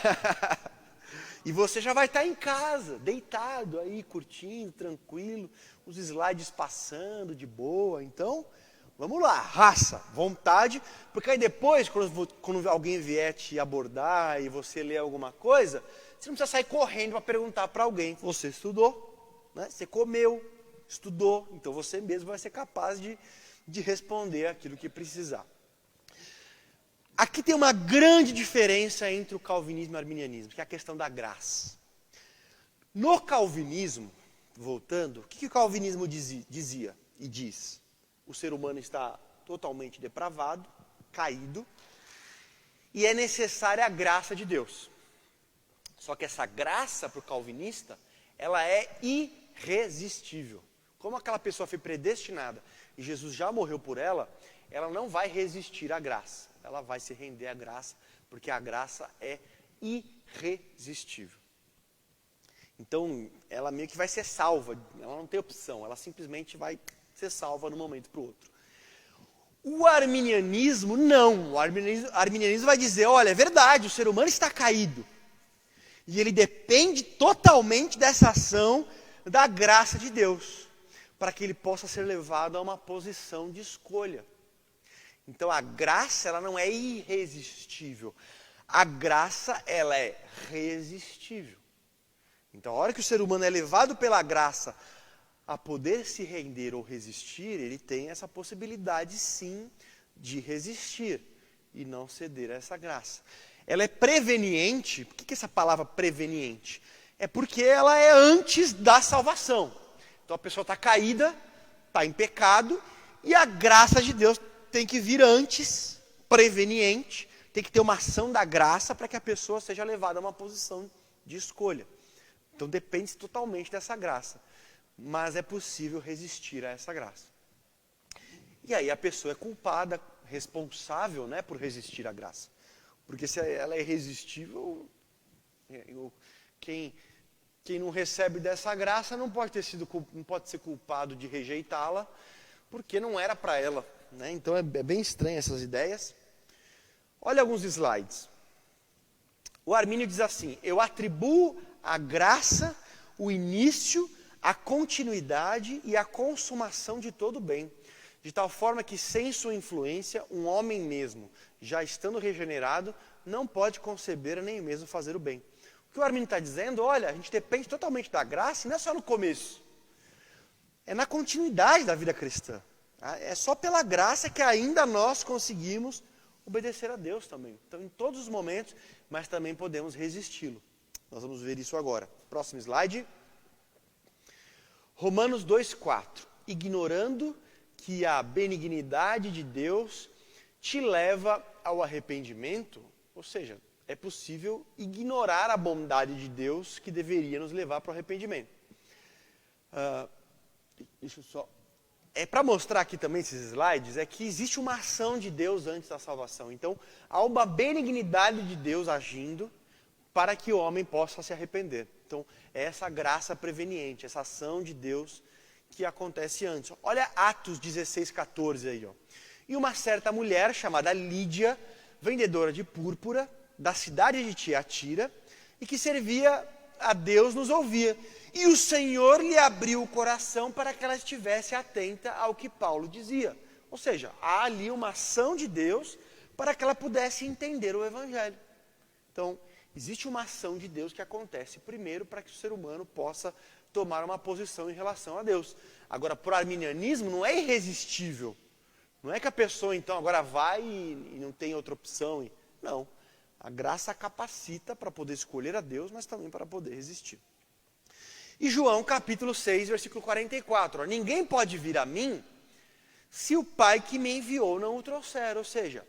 E você já vai estar em casa, deitado aí, curtindo, tranquilo, os slides passando de boa. Então, vamos lá, raça, vontade, porque aí depois, quando alguém vier te abordar e você ler alguma coisa, você não precisa sair correndo para perguntar para alguém. Você estudou, né? Você comeu, estudou, então você mesmo vai ser capaz de responder aquilo que precisar. Aqui tem uma grande diferença entre o calvinismo e o arminianismo, que é a questão da graça. No calvinismo, voltando, o que o calvinismo dizia e diz? O ser humano está totalmente depravado, caído, e é necessária a graça de Deus. Só que essa graça, para o calvinista, ela é irresistível. Como aquela pessoa foi predestinada e Jesus já morreu por ela, ela não vai resistir à graça. Ela vai se render à graça, porque a graça é irresistível. Então, ela meio que vai ser salva, ela não tem opção, ela simplesmente vai ser salva de um momento para o outro. O arminianismo, não. O arminianismo vai dizer, olha, é verdade, o ser humano está caído. E ele depende totalmente dessa ação da graça de Deus, para que ele possa ser levado a uma posição de escolha. Então a graça, ela não é irresistível. A graça, ela é resistível. Então a hora que o ser humano é levado pela graça a poder se render ou resistir, ele tem essa possibilidade sim de resistir e não ceder a essa graça. Ela é preveniente. Por que essa palavra preveniente? É porque ela é antes da salvação. Então a pessoa está caída, está em pecado, e a graça de Deus tem que vir antes, preveniente, tem que ter uma ação da graça para que a pessoa seja levada a uma posição de escolha. Então depende totalmente dessa graça, mas é possível resistir a essa graça. E aí a pessoa é culpada, responsável, né, por resistir à graça. Porque se ela é irresistível, quem não recebe dessa graça não pode ser culpado de rejeitá-la, porque não era para ela. Né? Então é bem estranho essas ideias. Olha alguns slides. O Armínio diz assim: eu atribuo à graça o início, a continuidade e a consumação de todo bem, de tal forma que sem sua influência, um homem mesmo, já estando regenerado, não pode conceber nem mesmo fazer o bem. O que o Arminio está dizendo, olha, a gente depende totalmente da graça, e não é só no começo. É na continuidade da vida cristã. É só pela graça que ainda nós conseguimos obedecer a Deus também. Então, em todos os momentos, mas também podemos resisti-lo. Nós vamos ver isso agora. Próximo slide. Romanos 2,4. Ignorando que a benignidade de Deus te leva ao arrependimento, ou seja, é possível ignorar a bondade de Deus que deveria nos levar para o arrependimento. Deixa eu só... para mostrar aqui também esses slides, é que existe uma ação de Deus antes da salvação. Então, há uma benignidade de Deus agindo para que o homem possa se arrepender. Então, é essa graça preveniente, essa ação de Deus que acontece antes. Olha Atos 16:14 aí. E uma certa mulher chamada Lídia, vendedora de púrpura, da cidade de Tiatira, e que servia a Deus, nos ouvia. E o Senhor lhe abriu o coração para que ela estivesse atenta ao que Paulo dizia. Ou seja, há ali uma ação de Deus para que ela pudesse entender o Evangelho. Então, existe uma ação de Deus que acontece primeiro para que o ser humano possa tomar uma posição em relação a Deus. Agora, para o arminianismo, não é irresistível. Não é que a pessoa, então, agora vai e não tem outra opção. Não. A graça capacita para poder escolher a Deus, mas também para poder resistir. E João, capítulo 6, versículo 44. Ninguém pode vir a mim se o Pai que me enviou não o trouxer. Ou seja,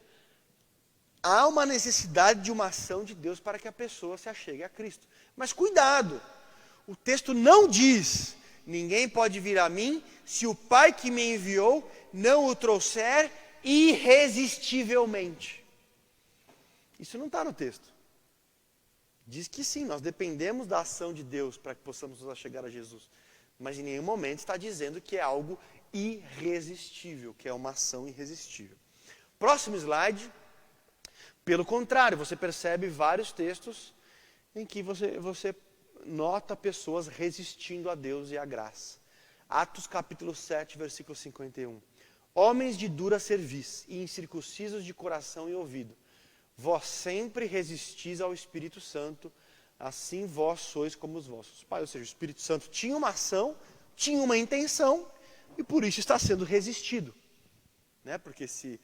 há uma necessidade de uma ação de Deus para que a pessoa se achegue a Cristo. Mas cuidado, o texto não diz, ninguém pode vir a mim se o Pai que me enviou não o trouxer irresistivelmente. Isso não está no texto. Diz que sim, nós dependemos da ação de Deus para que possamos nos achegar a Jesus. Mas em nenhum momento está dizendo que é algo irresistível, que é uma ação irresistível. Próximo slide. Pelo contrário, você percebe vários textos em que você nota pessoas resistindo a Deus e à graça. Atos capítulo 7, versículo 51. Homens de dura cerviz e incircuncisos de coração e ouvido, vós sempre resistis ao Espírito Santo, assim vós sois como os vossos pais. Ou seja, o Espírito Santo tinha uma ação, tinha uma intenção, e por isso está sendo resistido. Né? Porque se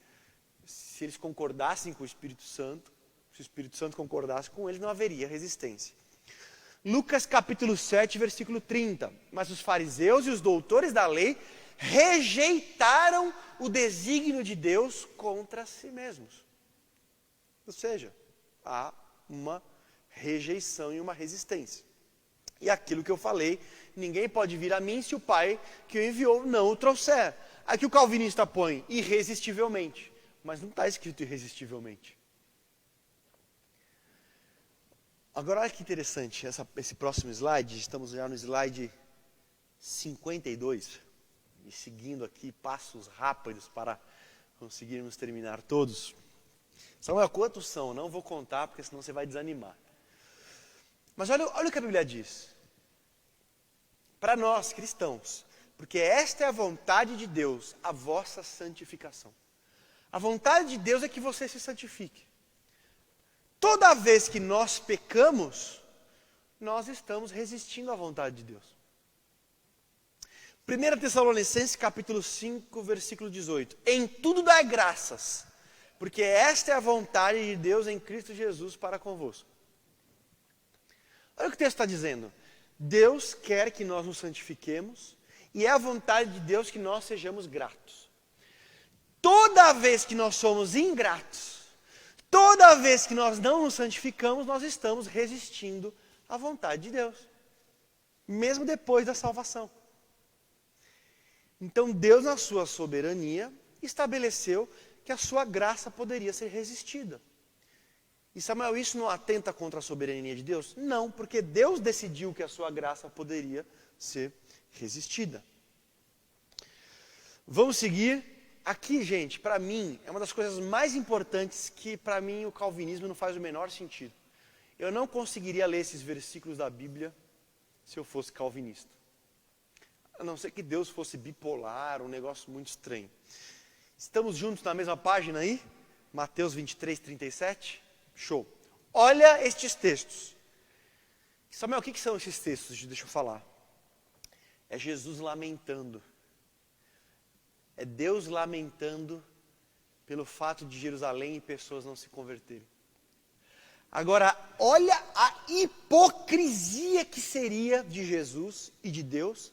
eles concordassem com o Espírito Santo, se o Espírito Santo concordasse com eles, não haveria resistência. Lucas capítulo 7, versículo 30. Mas os fariseus e os doutores da lei rejeitaram o desígnio de Deus contra si mesmos. Ou seja, há uma rejeição e uma resistência. E aquilo que eu falei, ninguém pode vir a mim se o Pai que o enviou não o trouxer. Aqui o calvinista põe irresistivelmente, mas não está escrito irresistivelmente. Agora olha que interessante, esse próximo slide, estamos já no slide 52, e seguindo aqui passos rápidos para conseguirmos terminar todos. Samuel, quantos são? Não vou contar, porque senão você vai desanimar. Mas olha o que a Bíblia diz. Para nós, cristãos, porque esta é a vontade de Deus, a vossa santificação. A vontade de Deus é que você se santifique. Toda vez que nós pecamos, nós estamos resistindo à vontade de Deus. 1 Tessalonicenses capítulo 5, versículo 18. Em tudo dai graças, porque esta é a vontade de Deus em Cristo Jesus para convosco. Olha o que o texto está dizendo. Deus quer que nós nos santifiquemos, e é a vontade de Deus que nós sejamos gratos. Toda vez que nós somos ingratos, toda vez que nós não nos santificamos, nós estamos resistindo à vontade de Deus. Mesmo depois da salvação. Então Deus, na sua soberania, estabeleceu que a sua graça poderia ser resistida. E Samuel, isso não atenta contra a soberania de Deus? Não, porque Deus decidiu que a sua graça poderia ser resistida. Vamos seguir. Aqui, gente, para mim, é uma das coisas mais importantes que, para mim, o calvinismo não faz o menor sentido. Eu não conseguiria ler esses versículos da Bíblia se eu fosse calvinista. A não ser que Deus fosse bipolar, um negócio muito estranho. Estamos juntos na mesma página aí? Mateus 23, 37? Show. Olha estes textos. Samuel, o que são esses textos? Deixa eu falar. É Jesus lamentando. É Deus lamentando pelo fato de Jerusalém e pessoas não se converterem. Agora, olha a hipocrisia que seria de Jesus e de Deus,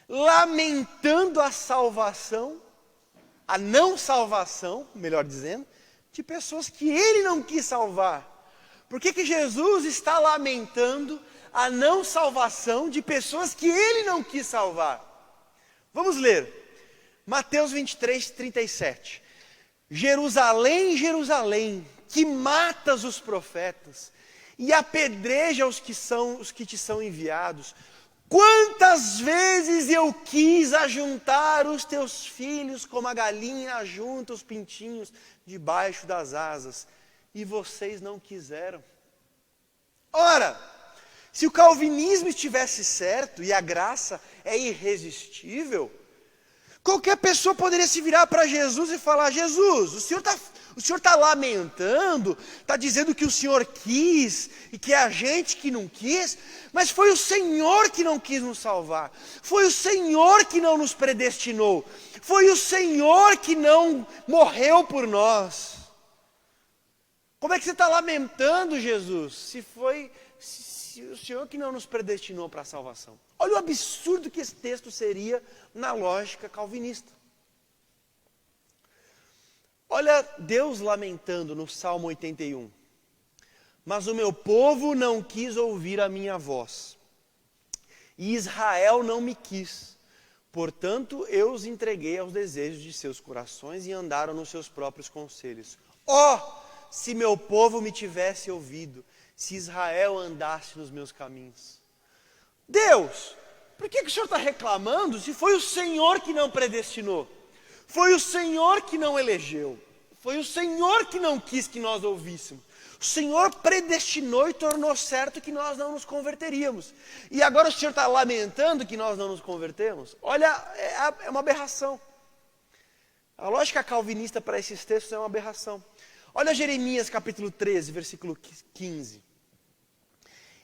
lamentando a salvação, a não salvação, melhor dizendo, de pessoas que ele não quis salvar. Por que Jesus está lamentando a não salvação de pessoas que ele não quis salvar? Vamos ler. Mateus 23, 37. Jerusalém, Jerusalém, que matas os profetas e apedreja os que te são enviados. Quantas vezes eu quis ajuntar os teus filhos como a galinha ajunta os pintinhos debaixo das asas, e vocês não quiseram. Ora, se o calvinismo estivesse certo e a graça é irresistível, qualquer pessoa poderia se virar para Jesus e falar: Jesus, o senhor está lamentando, está dizendo que o senhor quis e que é a gente que não quis, mas foi o Senhor que não quis nos salvar, foi o Senhor que não nos predestinou, foi o Senhor que não morreu por nós. Como é que você está lamentando, Jesus, se foi o Senhor que não nos predestinou para a salvação? Olha o absurdo que esse texto seria na lógica calvinista. Olha Deus lamentando no Salmo 81. Mas o meu povo não quis ouvir a minha voz, e Israel não me quis. Portanto, eu os entreguei aos desejos de seus corações e andaram nos seus próprios conselhos. Se meu povo me tivesse ouvido, se Israel andasse nos meus caminhos. Deus, por que o Senhor está reclamando se foi o Senhor que não predestinou? Foi o Senhor que não elegeu. Foi o Senhor que não quis que nós ouvíssemos. O Senhor predestinou e tornou certo que nós não nos converteríamos. E agora o Senhor está lamentando que nós não nos convertemos? Olha, é uma aberração. A lógica calvinista para esses textos é uma aberração. Olha Jeremias capítulo 13, versículo 15.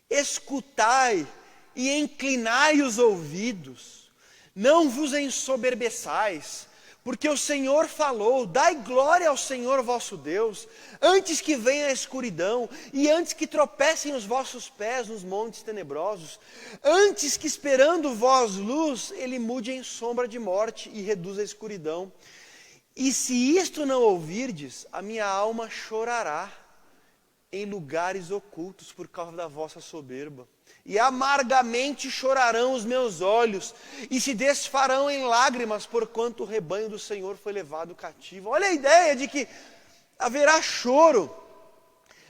Escutai e inclinai os ouvidos, não vos ensoberbeçais, porque o Senhor falou: dai glória ao Senhor vosso Deus, antes que venha a escuridão, e antes que tropecem os vossos pés nos montes tenebrosos, antes que esperando vós luz, ele mude em sombra de morte e reduza a escuridão. E se isto não ouvirdes, a minha alma chorará em lugares ocultos por causa da vossa soberba. E amargamente chorarão os meus olhos, e se desfarão em lágrimas, porquanto o rebanho do Senhor foi levado cativo. Olha a ideia de que haverá choro,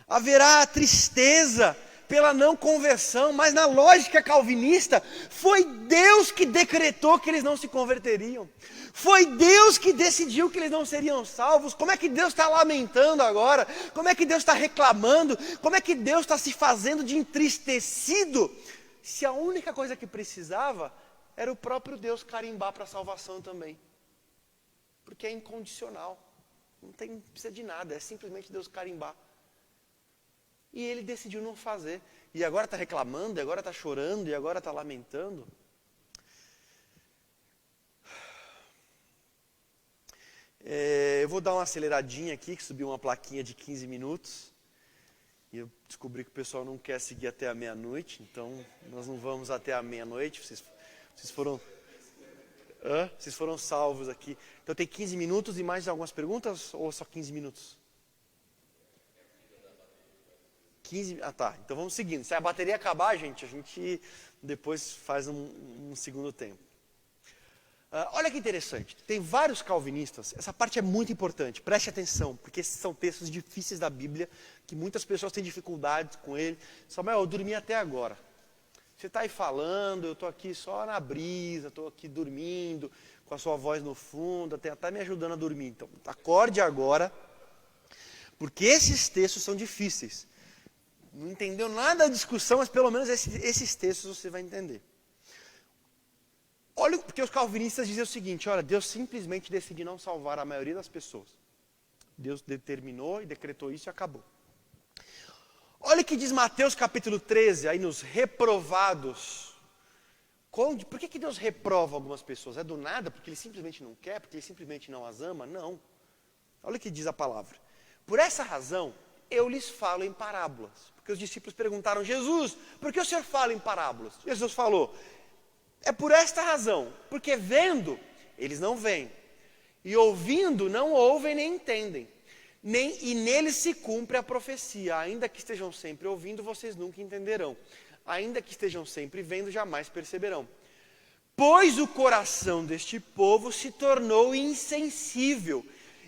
haverá tristeza pela não conversão, mas na lógica calvinista, foi Deus que decretou que eles não se converteriam. Foi Deus que decidiu que eles não seriam salvos. Como é que Deus está lamentando agora? Como é que Deus está reclamando? Como é que Deus está se fazendo de entristecido? Se a única coisa que precisava era o próprio Deus carimbar para a salvação também. Porque é incondicional. Não precisa de nada, é simplesmente Deus carimbar. E ele decidiu não fazer. E agora está reclamando, e agora está chorando, e agora está lamentando. Eu vou dar uma aceleradinha aqui, que subiu uma plaquinha de 15 minutos. E eu descobri que o pessoal não quer seguir até a meia-noite, então nós não vamos até a meia-noite. Vocês foram salvos aqui. Então tem 15 minutos e mais algumas perguntas, ou só 15 minutos? 15, tá, então vamos seguindo. Se a bateria acabar, a gente depois faz um segundo tempo. Olha que interessante, tem vários calvinistas, essa parte é muito importante, preste atenção, porque esses são textos difíceis da Bíblia, que muitas pessoas têm dificuldades com ele. Samuel, eu dormi até agora. Você está aí falando, eu estou aqui só na brisa, estou aqui dormindo, com a sua voz no fundo, até me ajudando a dormir. Então, acorde agora, porque esses textos são difíceis. Não entendeu nada da discussão, mas pelo menos esses textos você vai entender. Olha, porque os calvinistas dizem o seguinte: olha, Deus simplesmente decidiu não salvar a maioria das pessoas. Deus determinou e decretou isso e acabou. Olha o que diz Mateus capítulo 13, aí nos reprovados. Por que Deus reprova algumas pessoas? É do nada? Porque Ele simplesmente não quer? Porque Ele simplesmente não as ama? Não. Olha o que diz a palavra. Por essa razão, eu lhes falo em parábolas. Porque os discípulos perguntaram, Jesus, por que o Senhor fala em parábolas? Jesus falou, é por esta razão, porque vendo, eles não veem. E ouvindo, não ouvem nem entendem. E neles se cumpre a profecia, ainda que estejam sempre ouvindo, vocês nunca entenderão. Ainda que estejam sempre vendo, jamais perceberão. Pois o coração deste povo se tornou insensível,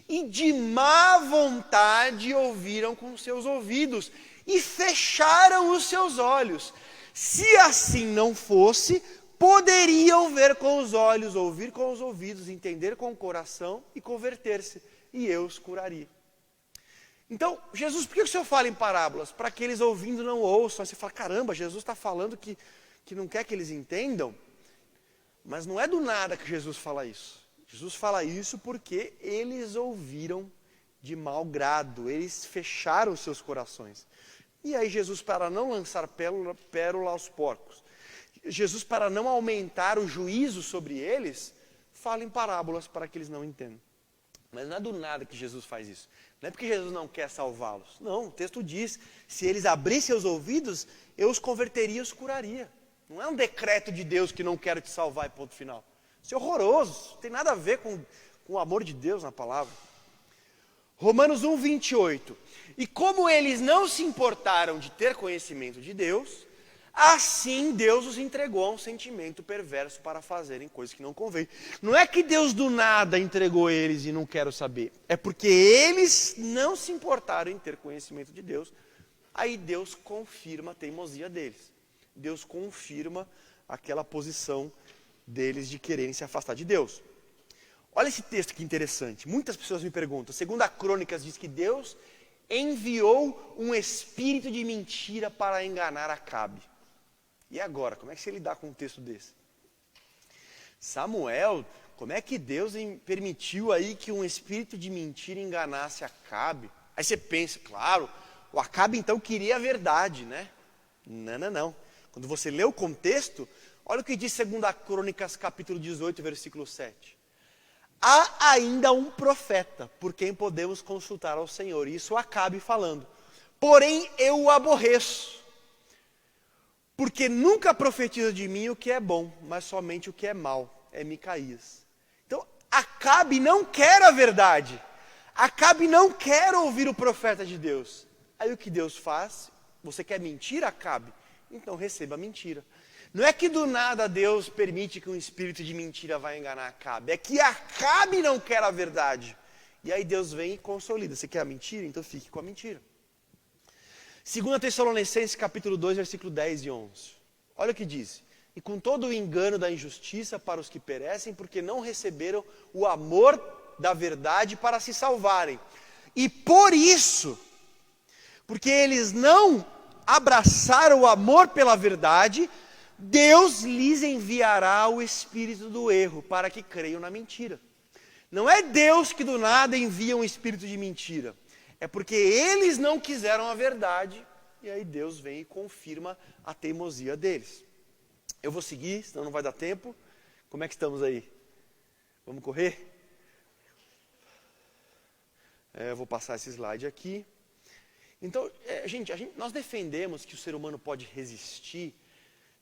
e de má vontade ouviram com seus ouvidos, e fecharam os seus olhos. Se assim não fosse, poderiam ver com os olhos, ouvir com os ouvidos, entender com o coração e converter-se, e eu os curaria. Então, Jesus, por que o Senhor fala em parábolas? Para que eles ouvindo não ouçam. Aí você fala, caramba, Jesus está falando que não quer que eles entendam. Mas não é do nada que Jesus fala isso. Jesus fala isso porque eles ouviram de mau grado, eles fecharam os seus corações. E aí Jesus, para não lançar pérola aos porcos, Jesus, para não aumentar o juízo sobre eles, fala em parábolas para que eles não entendam. Mas não é do nada que Jesus faz isso. Não é porque Jesus não quer salvá-los. Não, o texto diz, se eles abrissem os ouvidos, eu os converteria e os curaria. Não é um decreto de Deus que não quero te salvar e ponto final. Isso é horroroso, não tem nada a ver com o amor de Deus na palavra. Romanos 1, 28. E como eles não se importaram de ter conhecimento de Deus, assim Deus os entregou a um sentimento perverso para fazerem coisas que não convém. Não é que Deus do nada entregou eles e não quero saber. É porque eles não se importaram em ter conhecimento de Deus. Aí Deus confirma a teimosia deles. Deus confirma aquela posição deles de quererem se afastar de Deus. Olha esse texto que interessante. Muitas pessoas me perguntam. Segundo a Crônicas diz que Deus enviou um espírito de mentira para enganar Acabe. E agora, como é que você lidar com um texto desse? Samuel, como é que Deus permitiu aí que um espírito de mentira enganasse Acabe? Aí você pensa, claro, o Acabe então queria a verdade, né? Não. Quando você lê o contexto, olha o que diz 2 Crônicas capítulo 18, versículo 7. Há ainda um profeta por quem podemos consultar ao Senhor. Isso Acabe falando. Porém eu o aborreço. Porque nunca profetiza de mim o que é bom, mas somente o que é mal. É Micaías. Então, Acabe não quer a verdade. Acabe não quer ouvir o profeta de Deus. Aí o que Deus faz? Você quer mentira, Acabe? Então receba a mentira. Não é que do nada Deus permite que um espírito de mentira vá enganar Acabe. É que Acabe não quer a verdade. E aí Deus vem e consolida. Você quer a mentira? Então fique com a mentira. 2 Tessalonicenses capítulo 2, versículo 10 e 11. Olha o que diz. E com todo o engano da injustiça para os que perecem, porque não receberam o amor da verdade para se salvarem. E por isso, porque eles não abraçaram o amor pela verdade, Deus lhes enviará o espírito do erro, para que creiam na mentira. Não é Deus que do nada envia um espírito de mentira. É porque eles não quiseram a verdade, e aí Deus vem e confirma a teimosia deles. Eu vou seguir, senão não vai dar tempo. Como é que estamos aí? Vamos correr? Eu vou passar esse slide aqui. Então, nós defendemos que o ser humano pode resistir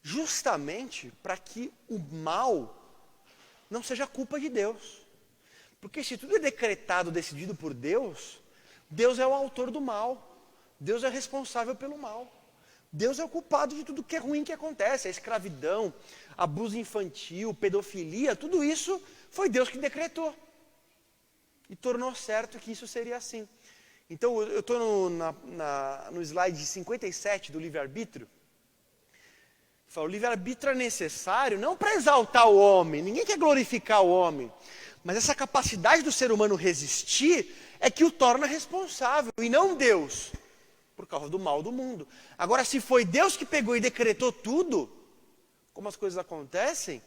justamente para que o mal não seja culpa de Deus. Porque se tudo é decretado, decidido por Deus, Deus é o autor do mal. Deus é responsável pelo mal. Deus é o culpado de tudo que é ruim que acontece. A escravidão, abuso infantil, pedofilia, tudo isso foi Deus que decretou. E tornou certo que isso seria assim. Então, eu estou no slide 57 do livre-arbítrio. O livre-arbítrio é necessário não para exaltar o homem, ninguém quer glorificar o homem, mas essa capacidade do ser humano resistir é que o torna responsável, e não Deus, por causa do mal do mundo. Agora, se foi Deus que pegou e decretou tudo, como as coisas acontecem,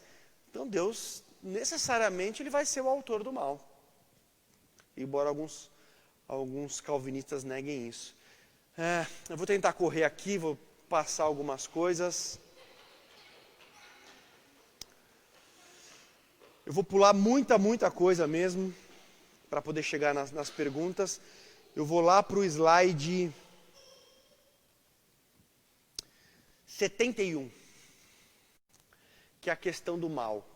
então Deus, necessariamente, ele vai ser o autor do mal. Embora alguns calvinistas neguem isso. Eu vou tentar correr aqui, vou passar algumas coisas. Eu vou pular muita coisa mesmo, para poder chegar nas perguntas. Eu vou lá para o slide 71, que é a questão do mal.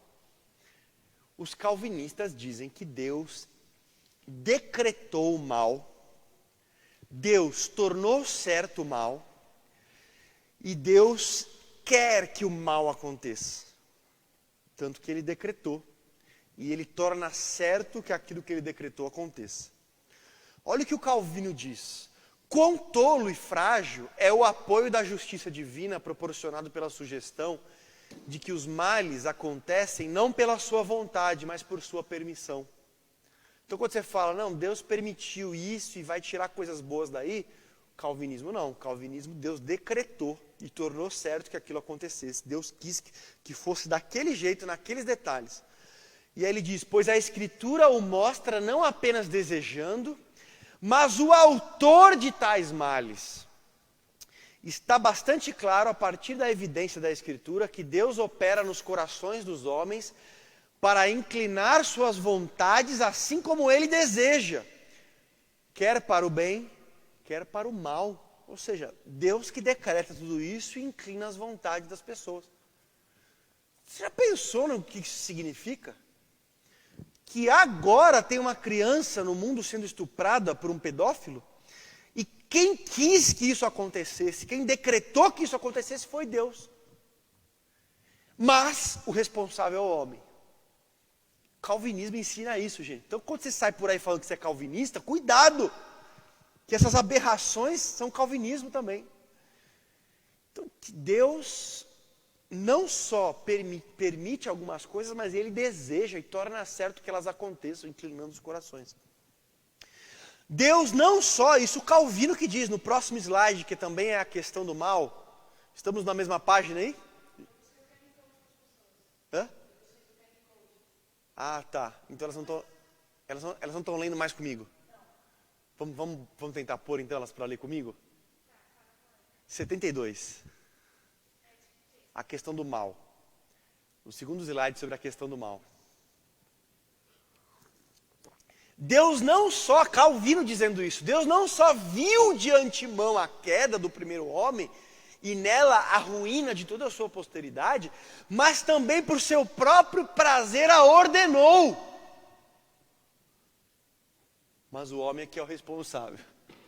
Os calvinistas dizem que Deus decretou o mal, Deus tornou certo o mal, e Deus quer que o mal aconteça. Tanto que ele decretou, e ele torna certo que aquilo que ele decretou aconteça. Olha o que o Calvino diz. Quão tolo e frágil é o apoio da justiça divina proporcionado pela sugestão de que os males acontecem não pela sua vontade, mas por sua permissão. Então quando você fala, não, Deus permitiu isso e vai tirar coisas boas daí, calvinismo não. Calvinismo, Deus decretou e tornou certo que aquilo acontecesse. Deus quis que fosse daquele jeito, naqueles detalhes. E aí ele diz, pois a Escritura o mostra não apenas desejando, mas o autor de tais males. Está bastante claro, a partir da evidência da Escritura, que Deus opera nos corações dos homens para inclinar suas vontades assim como Ele deseja, quer para o bem, quer para o mal. Ou seja, Deus que decreta tudo isso e inclina as vontades das pessoas. Você já pensou no que isso significa? Que agora tem uma criança no mundo sendo estuprada por um pedófilo? E quem quis que isso acontecesse, quem decretou que isso acontecesse foi Deus. Mas o responsável é o homem. Calvinismo ensina isso, gente. Então quando você sai por aí falando que você é calvinista, cuidado! Que essas aberrações são calvinismo também. Então Deus não só permite algumas coisas, mas Ele deseja e torna certo que elas aconteçam, inclinando os corações. Deus não só, isso Calvino que diz no próximo slide, que também é a questão do mal. Estamos na mesma página aí? Hã? Ah, tá. Então elas não estão lendo mais comigo. Vamos tentar pôr então elas para ler comigo? 72. A questão do mal. O segundo slide sobre a questão do mal. Deus não só, Calvino dizendo isso, Deus não só viu de antemão a queda do primeiro homem e nela a ruína de toda a sua posteridade, mas também por seu próprio prazer a ordenou. Mas o homem é que é o responsável.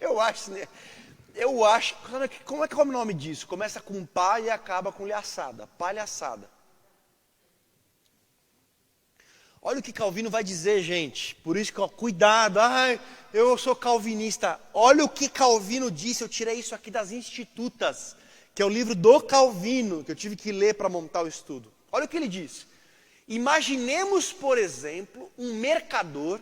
Eu acho, como é que é o nome disso? Começa com pá e acaba com palhaçada. Olha o que Calvino vai dizer, gente. Por isso que, cuidado, eu sou calvinista. Olha o que Calvino disse, eu tirei isso aqui das Institutas, que é o livro do Calvino, que eu tive que ler para montar o estudo. Olha o que ele disse. Imaginemos, por exemplo, um mercador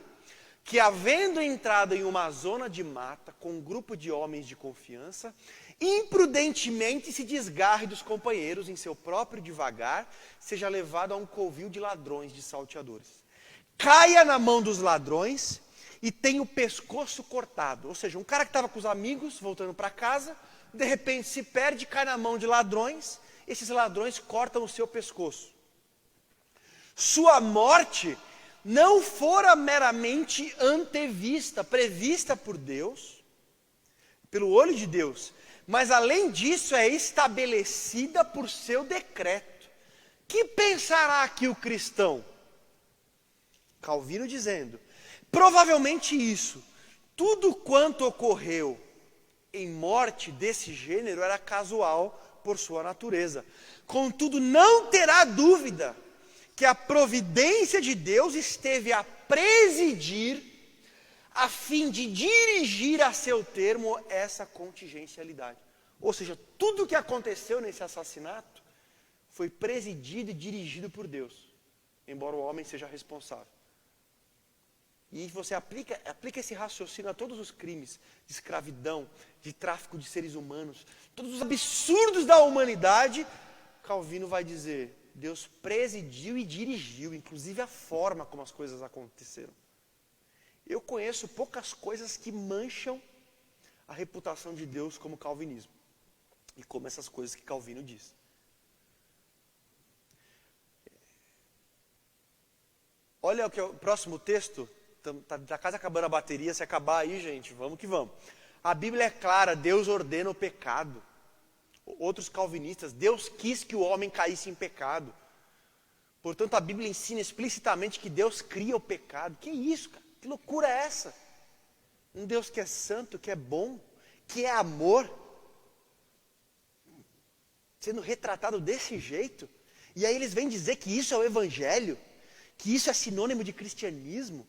que, havendo entrado em uma zona de mata com um grupo de homens de confiança, imprudentemente se desgarre dos companheiros em seu próprio devagar, seja levado a um covil de ladrões, de salteadores. Caia na mão dos ladrões e tenha o pescoço cortado. Ou seja, um cara que estava com os amigos, voltando para casa, de repente se perde, cai na mão de ladrões, esses ladrões cortam o seu pescoço. Sua morte não fora meramente antevista, prevista por Deus, pelo olho de Deus, mas além disso é estabelecida por seu decreto. Que pensará aqui o cristão? Calvino dizendo, provavelmente isso, tudo quanto ocorreu em morte desse gênero era casual por sua natureza. Contudo, não terá dúvida que a providência de Deus esteve a presidir a fim de dirigir a seu termo essa contingencialidade. Ou seja, tudo o que aconteceu nesse assassinato foi presidido e dirigido por Deus, embora o homem seja responsável. E você aplica esse raciocínio a todos os crimes de escravidão, de tráfico de seres humanos, todos os absurdos da humanidade. Calvino vai dizer, Deus presidiu e dirigiu, inclusive a forma como as coisas aconteceram. Eu conheço poucas coisas que mancham a reputação de Deus como calvinismo. E como essas coisas que Calvino diz. Olha o que é o próximo texto. Está quase acabando a bateria. Se acabar aí, gente, vamos que vamos. A Bíblia é clara, Deus ordena o pecado. Outros calvinistas, Deus quis que o homem caísse em pecado. Portanto, a Bíblia ensina explicitamente que Deus cria o pecado. Que isso, cara? Que loucura é essa? Um Deus que é santo, que é bom, que é amor, sendo retratado desse jeito. E aí eles vêm dizer que isso é o Evangelho, que isso é sinônimo de cristianismo.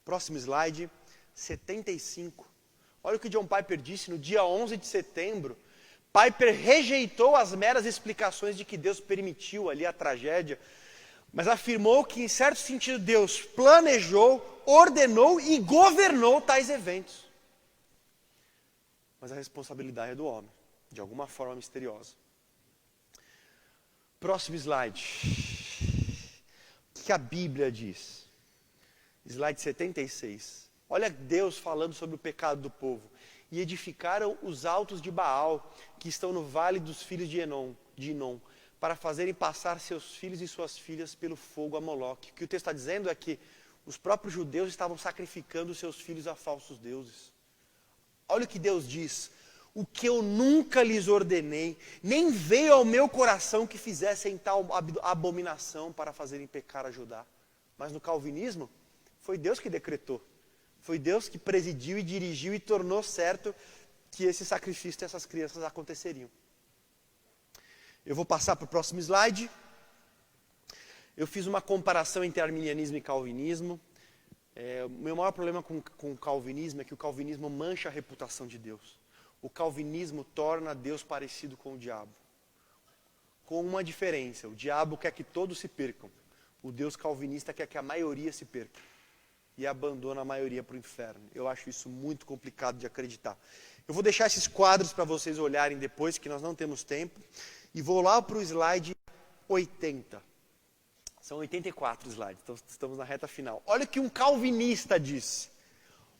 Próximo slide, 75. Olha o que John Piper disse no dia 11 de setembro. Piper rejeitou as meras explicações de que Deus permitiu ali a tragédia, mas afirmou que, em certo sentido, Deus planejou, ordenou e governou tais eventos. Mas a responsabilidade é do homem, de alguma forma misteriosa. Próximo slide. O que a Bíblia diz? Slide 76. Olha Deus falando sobre o pecado do povo. E edificaram os altos de Baal, que estão no vale dos filhos de Inom, para fazerem passar seus filhos e suas filhas pelo fogo a Moloque. O que o texto está dizendo é que os próprios judeus estavam sacrificando seus filhos a falsos deuses. Olha o que Deus diz. O que eu nunca lhes ordenei, nem veio ao meu coração que fizessem tal abominação para fazerem pecar a Judá. Mas no calvinismo, foi Deus que decretou. Foi Deus que presidiu e dirigiu e tornou certo que esse sacrifício dessas crianças aconteceriam. Eu vou passar para o próximo slide. Eu fiz uma comparação entre arminianismo e calvinismo. O meu maior problema com o calvinismo é que o calvinismo mancha a reputação de Deus. O calvinismo torna Deus parecido com o diabo. Com uma diferença: o diabo quer que todos se percam. O Deus calvinista quer que a maioria se perca. E abandona a maioria para o inferno. Eu acho isso muito complicado de acreditar. Eu vou deixar esses quadros para vocês olharem depois, que nós não temos tempo. E vou lá para o slide 80. São 84 slides, então estamos na reta final. Olha o que um calvinista diz.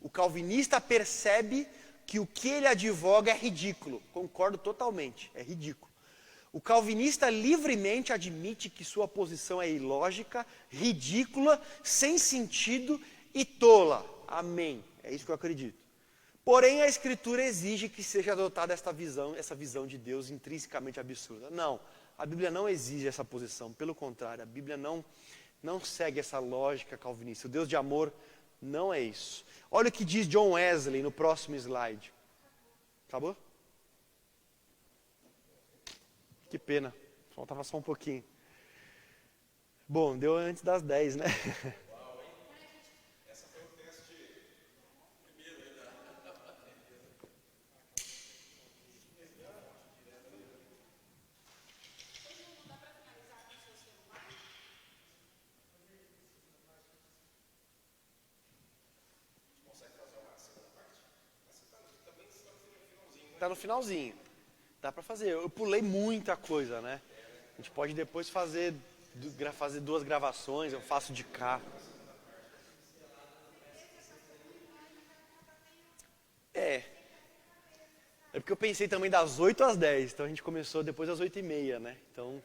O calvinista percebe que o que ele advoga é ridículo. Concordo totalmente, é ridículo. O calvinista livremente admite que sua posição é ilógica, ridícula, sem sentido e tola. Amém. É isso que eu acredito. Porém, a Escritura exige que seja adotada essa visão de Deus intrinsecamente absurda. Não, a Bíblia não exige essa posição. Pelo contrário, a Bíblia não segue essa lógica calvinista. O Deus de amor não é isso. Olha o que diz John Wesley no próximo slide. Acabou? Que pena, faltava só um pouquinho. Bom, deu antes das 10, né? Uau, hein? Essa foi o teste primeiro ainda. Dá para finalizar com o seu celular? Consegue fazer uma segunda parte? Essa também está no finalzinho. Está no finalzinho. Dá para fazer. Eu pulei muita coisa, né? A gente pode depois fazer 2 gravações, eu faço de cá. É porque eu pensei também das 8 às 10, então a gente começou depois das 8h30, né? Então,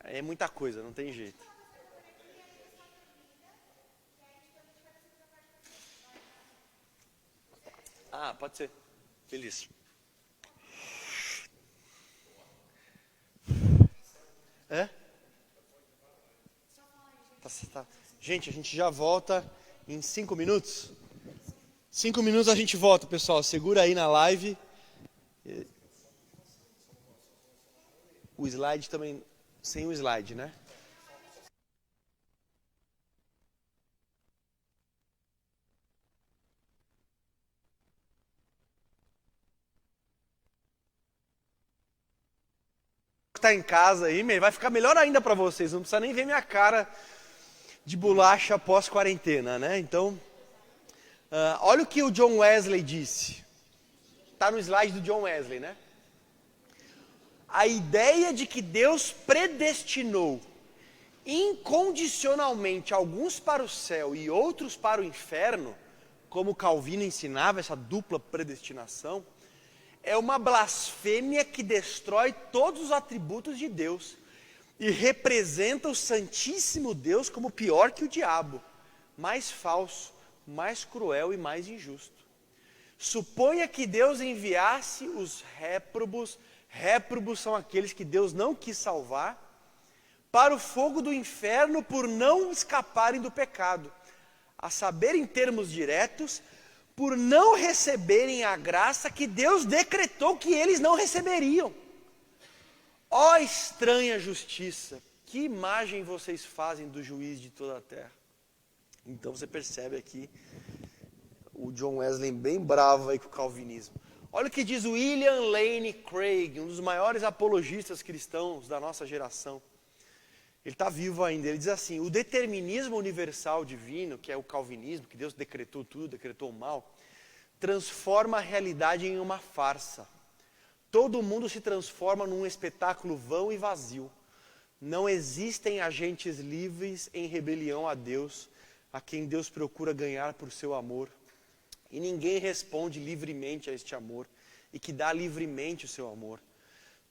é muita coisa, não tem jeito. Ah, pode ser. Feliz. É? Tá. Gente, a gente já volta em 5 minutos. 5 minutos a gente volta, pessoal. Segura aí na live. O slide também, sem o slide, né? Tá em casa aí, vai ficar melhor ainda para vocês. Não precisa nem ver minha cara de bolacha pós-quarentena, né? Então, olha o que o John Wesley disse. Está no slide do John Wesley, né? A ideia de que Deus predestinou incondicionalmente alguns para o céu e outros para o inferno como Calvino ensinava, essa dupla predestinação, é uma blasfêmia que destrói todos os atributos de Deus e representa o Santíssimo Deus como pior que o diabo, mais falso, mais cruel e mais injusto. Suponha que Deus enviasse os réprobos, réprobos são aqueles que Deus não quis salvar, para o fogo do inferno por não escaparem do pecado, a saber, em termos diretos, por não receberem a graça que Deus decretou que eles não receberiam. Ó estranha justiça, que imagem vocês fazem do juiz de toda a terra? Então você percebe aqui o John Wesley bem bravo aí com o calvinismo. Olha o que diz William Lane Craig, um dos maiores apologistas cristãos da nossa geração. Ele está vivo ainda. Ele diz assim: o determinismo universal divino, que é o calvinismo, que Deus decretou tudo, decretou o mal, transforma a realidade em uma farsa. Todo mundo se transforma num espetáculo vão e vazio. Não existem agentes livres em rebelião a Deus, a quem Deus procura ganhar por seu amor. E ninguém responde livremente a este amor, e que dá livremente o seu amor.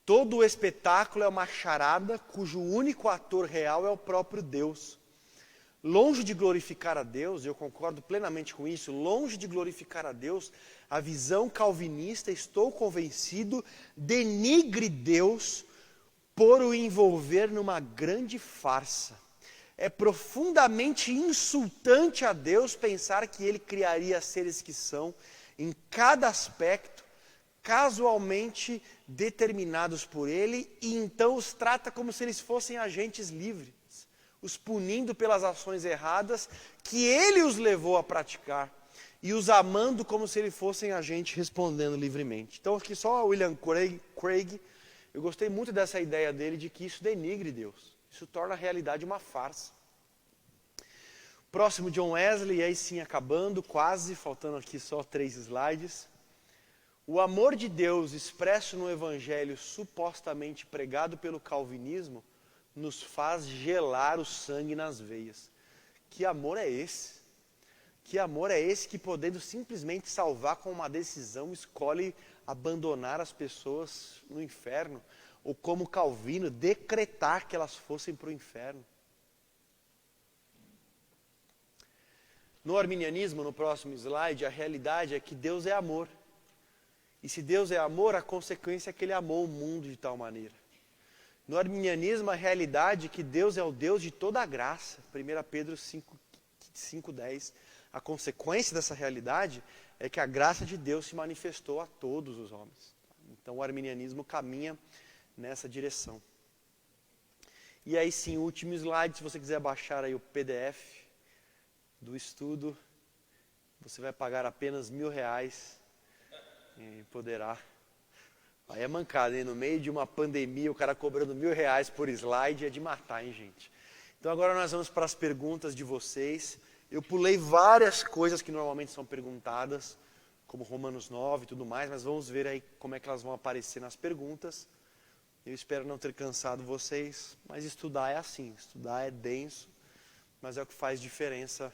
Todo o espetáculo é uma charada cujo único ator real é o próprio Deus. Longe de glorificar a Deus, eu concordo plenamente com isso, longe de glorificar a Deus, a visão calvinista, estou convencido, denigre Deus por o envolver numa grande farsa. É profundamente insultante a Deus pensar que Ele criaria seres que são, em cada aspecto, casualmente determinados por Ele, e então os trata como se eles fossem agentes livres, os punindo pelas ações erradas que Ele os levou a praticar, e os amando como se eles fossem agentes respondendo livremente. Então aqui só William Craig, eu gostei muito dessa ideia dele de que isso denigre Deus. Isso torna a realidade uma farsa. Próximo, John Wesley, e aí sim acabando, quase, faltando aqui só 3 slides. O amor de Deus expresso no Evangelho supostamente pregado pelo calvinismo nos faz gelar o sangue nas veias. Que amor é esse? Que amor é esse que, podendo simplesmente salvar com uma decisão, escolhe abandonar as pessoas no inferno? Ou como Calvino, decretar que elas fossem para o inferno. No arminianismo, no próximo slide, a realidade é que Deus é amor. E se Deus é amor, a consequência é que Ele amou o mundo de tal maneira. No arminianismo, a realidade é que Deus é o Deus de toda a graça. 1 Pedro 5:10. A consequência dessa realidade é que a graça de Deus se manifestou a todos os homens. Então o arminianismo caminha nessa direção. E aí sim, o último slide, se você quiser baixar aí o PDF do estudo, você vai pagar apenas R$1.000 e poderá. Aí é mancada, hein? No meio de uma pandemia, o cara cobrando R$1.000 por slide é de matar, hein, gente? Então agora nós vamos para as perguntas de vocês. Eu pulei várias coisas que normalmente são perguntadas, como Romanos 9 e tudo mais, mas vamos ver aí como é que elas vão aparecer nas perguntas. Eu espero não ter cansado vocês, mas estudar é assim, estudar é denso, mas é o que faz diferença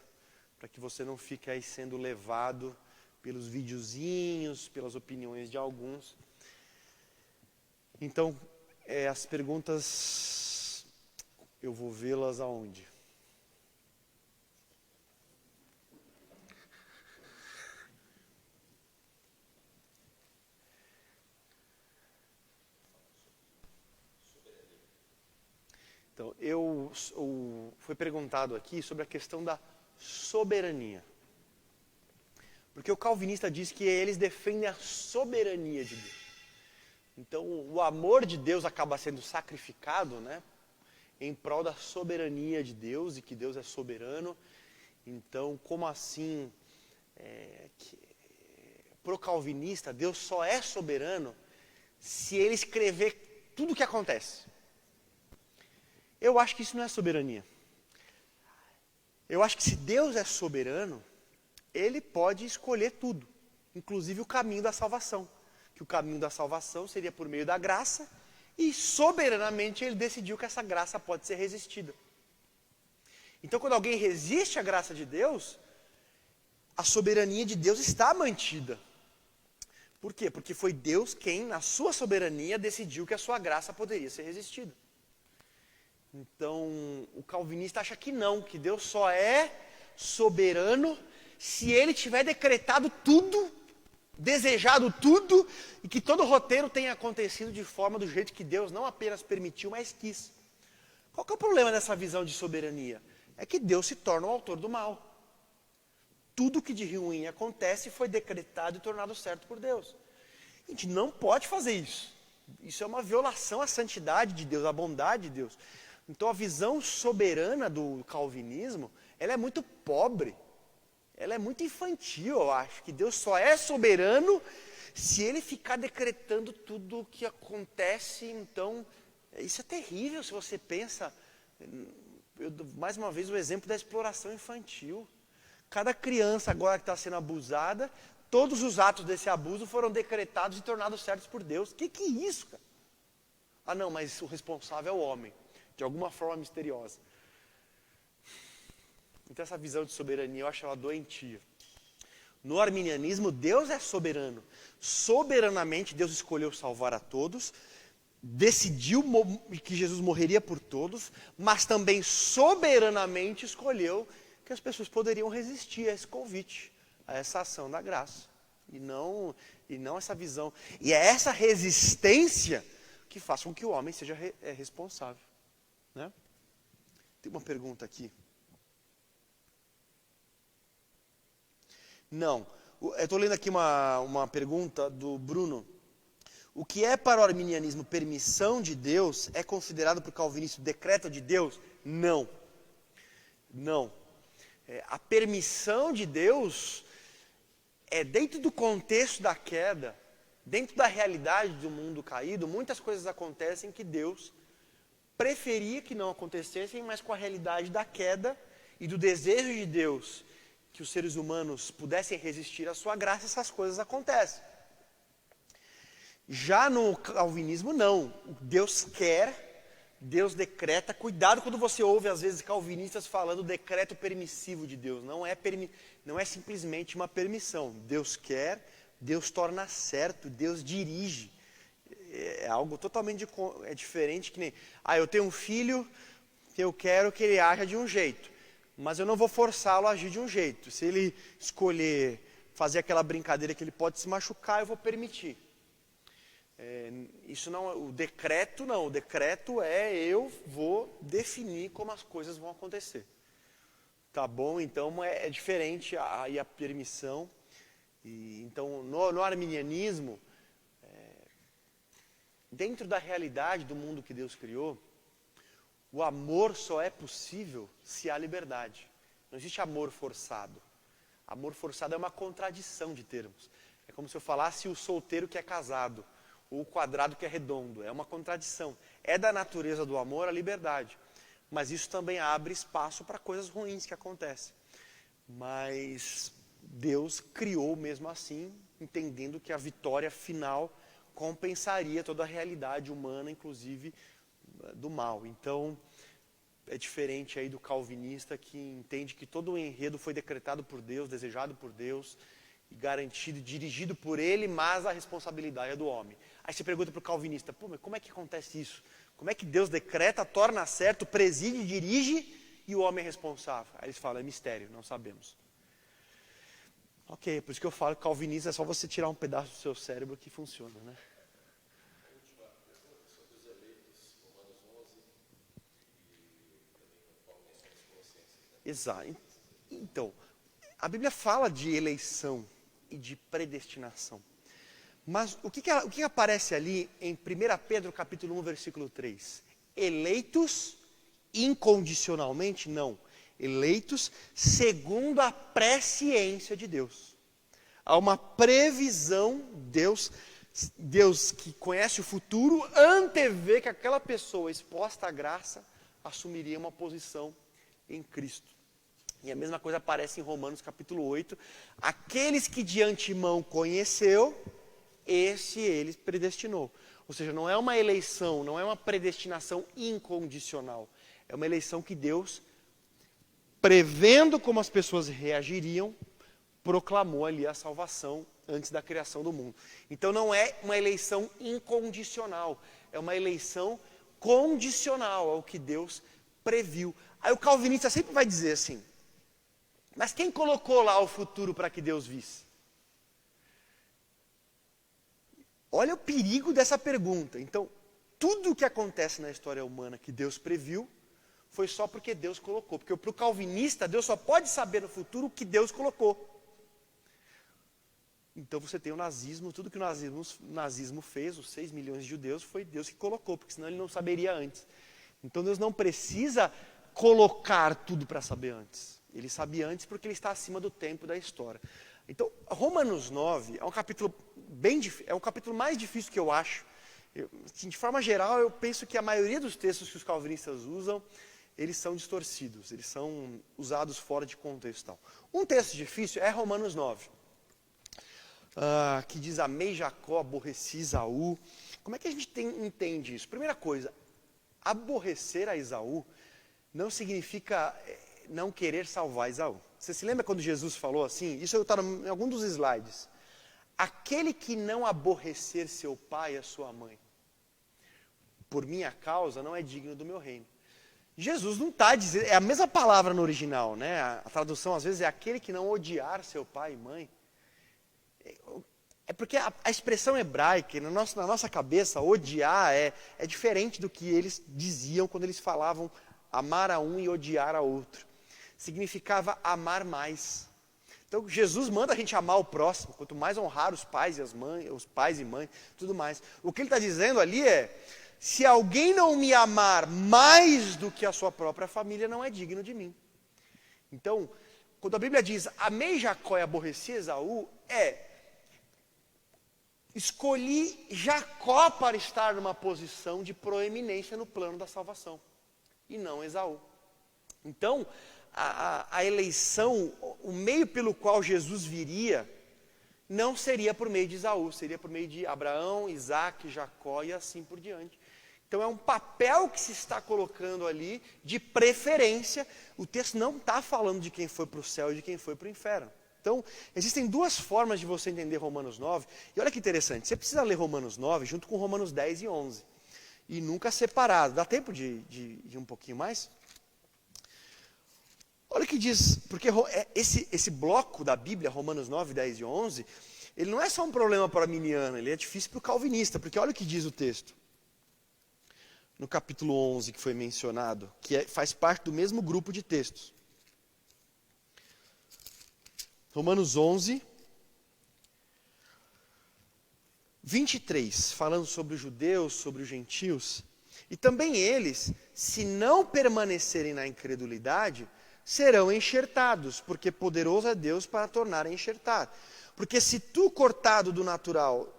para que você não fique aí sendo levado pelos videozinhos, pelas opiniões de alguns. Então, as perguntas, eu vou vê-las aonde? Então, foi perguntado aqui sobre a questão da soberania. Porque o calvinista diz que eles defendem a soberania de Deus. Então, o amor de Deus acaba sendo sacrificado, né, em prol da soberania de Deus, e que Deus é soberano. Então, como assim, pro calvinista, Deus só é soberano se Ele escrever tudo o que acontece? Eu acho que isso não é soberania. Eu acho que se Deus é soberano, Ele pode escolher tudo, inclusive o caminho da salvação. Que o caminho da salvação seria por meio da graça, e soberanamente Ele decidiu que essa graça pode ser resistida. Então, quando alguém resiste à graça de Deus, a soberania de Deus está mantida. Por quê? Porque foi Deus quem, na sua soberania, decidiu que a sua graça poderia ser resistida. Então, o calvinista acha que não, que Deus só é soberano se ele tiver decretado tudo, desejado tudo, e que todo o roteiro tenha acontecido de forma do jeito que Deus não apenas permitiu, mas quis. Qual que é o problema dessa visão de soberania? É que Deus se torna o autor do mal. Tudo que de ruim acontece foi decretado e tornado certo por Deus. A gente não pode fazer isso. Isso é uma violação à santidade de Deus, à bondade de Deus. Então a visão soberana do calvinismo, ela é muito pobre. Ela é muito infantil, eu acho. Que Deus só é soberano se ele ficar decretando tudo o que acontece. Então, isso é terrível se você pensa... mais uma vez o exemplo da exploração infantil. Cada criança agora que está sendo abusada, todos os atos desse abuso foram decretados e tornados certos por Deus. Que é isso, cara? Ah não, mas o responsável é o homem, de alguma forma misteriosa. Então essa visão de soberania eu acho ela doentia. No arminianismo, Deus é soberano. Soberanamente Deus escolheu salvar a todos, decidiu que Jesus morreria por todos, mas também soberanamente escolheu que as pessoas poderiam resistir a esse convite, a essa ação da graça. E não essa visão. E é essa resistência que faz com que o homem seja responsável. Né? Tem uma pergunta aqui. Não. Eu estou lendo aqui uma pergunta do Bruno. O que é para o arminianismo permissão de Deus é considerado para o calvinista decreto de Deus? Não. Não. A permissão de Deus é dentro do contexto da queda, dentro da realidade do mundo caído, muitas coisas acontecem que Deus preferia que não acontecessem, mas com a realidade da queda e do desejo de Deus que os seres humanos pudessem resistir à sua graça, essas coisas acontecem. Já no calvinismo, não. Deus quer, Deus decreta. Cuidado quando você ouve, às vezes, calvinistas falando decreto permissivo de Deus. Não é simplesmente uma permissão. Deus quer, Deus torna certo, Deus dirige. É algo totalmente diferente que nem... eu tenho um filho que eu quero que ele haja de um jeito, mas eu não vou forçá-lo a agir de um jeito. Se ele escolher fazer aquela brincadeira que ele pode se machucar, eu vou permitir. Isso não, o decreto não, o decreto é eu vou definir como as coisas vão acontecer. Tá bom? Então é diferente aí a permissão. Então no arminianismo, dentro da realidade do mundo que Deus criou, o amor só é possível se há liberdade. Não existe amor forçado. Amor forçado é uma contradição de termos. É como se eu falasse o solteiro que é casado, ou o quadrado que é redondo. É uma contradição. É da natureza do amor a liberdade. Mas isso também abre espaço para coisas ruins que acontecem. Mas Deus criou mesmo assim, entendendo que a vitória final compensaria toda a realidade humana, inclusive do mal. Então, é diferente aí do calvinista que entende que todo o enredo foi decretado por Deus, desejado por Deus, e garantido e dirigido por ele, mas a responsabilidade é do homem. Aí você pergunta para o calvinista, mas como é que acontece isso? Como é que Deus decreta, torna certo, preside, dirige e o homem é responsável? Aí eles falam, é mistério, não sabemos. Ok, por isso que eu falo que calvinista é só você tirar um pedaço do seu cérebro que funciona, né? Exato. Então, a Bíblia fala de eleição e de predestinação. Mas o que aparece ali em 1 Pedro capítulo 1, versículo 3? Eleitos incondicionalmente? Não. Eleitos segundo a presciência de Deus. Há uma previsão, Deus que conhece o futuro, antevê que aquela pessoa exposta à graça assumiria uma posição em Cristo. E a mesma coisa aparece em Romanos capítulo 8. Aqueles que de antemão conheceu, ele predestinou. Ou seja, não é uma eleição, não é uma predestinação incondicional. É uma eleição que Deus, prevendo como as pessoas reagiriam, proclamou ali a salvação antes da criação do mundo. Então não é uma eleição incondicional, é uma eleição condicional ao que Deus previu. Aí o calvinista sempre vai dizer assim, mas quem colocou lá o futuro para que Deus visse? Olha o perigo dessa pergunta. Então, tudo o que acontece na história humana que Deus previu, foi só porque Deus colocou. Porque para o calvinista, Deus só pode saber no futuro o que Deus colocou. Então você tem o nazismo, tudo que o nazismo fez, os 6 milhões de judeus, foi Deus que colocou, porque senão ele não saberia antes. Então Deus não precisa colocar tudo para saber antes. Ele sabe antes porque ele está acima do tempo da história. Então, Romanos 9 é um capítulo é o capítulo mais difícil que eu acho. De forma geral, eu penso que a maioria dos textos que os calvinistas usam, eles são distorcidos, eles são usados fora de contexto. Tal. Um texto difícil é Romanos 9, que diz, amei Jacó, aborreci Esaú. Como é que a gente entende isso? Primeira coisa, aborrecer a Esaú não significa não querer salvar Esaú. Você se lembra quando Jesus falou assim? Isso está em algum dos slides. Aquele que não aborrecer seu pai e a sua mãe, por minha causa, não é digno do meu reino. Jesus não está dizendo, é a mesma palavra no original, né? A tradução às vezes é aquele que não odiar seu pai e mãe. É porque a expressão hebraica, na nossa cabeça, odiar é diferente do que eles diziam quando eles falavam amar a um e odiar a outro. Significava amar mais. Então Jesus manda a gente amar o próximo, quanto mais honrar os pais e as mães, os pais e mães, tudo mais. O que ele está dizendo ali é, se alguém não me amar mais do que a sua própria família, não é digno de mim. Então, quando a Bíblia diz, amei Jacó e aborreci Esaú, escolhi Jacó para estar numa posição de proeminência no plano da salvação, e não Esaú. Então, a eleição, o meio pelo qual Jesus viria, não seria por meio de Esaú, seria por meio de Abraão, Isaac, Jacó e assim por diante. Então é um papel que se está colocando ali de preferência. O texto não está falando de quem foi para o céu e de quem foi para o inferno. Então, existem duas formas de você entender Romanos 9. E olha que interessante, você precisa ler Romanos 9 junto com Romanos 10 e 11. E nunca separado. Dá tempo de um pouquinho mais? Olha o que diz, porque esse bloco da Bíblia, Romanos 9, 10 e 11, ele não é só um problema para o arminiano, ele é difícil para o calvinista, porque olha o que diz o texto. No capítulo 11 que foi mencionado, que faz parte do mesmo grupo de textos. Romanos 11, 23, falando sobre os judeus, sobre os gentios. E também eles, se não permanecerem na incredulidade, serão enxertados, porque poderoso é Deus para tornar a enxertar. Porque se tu cortado do natural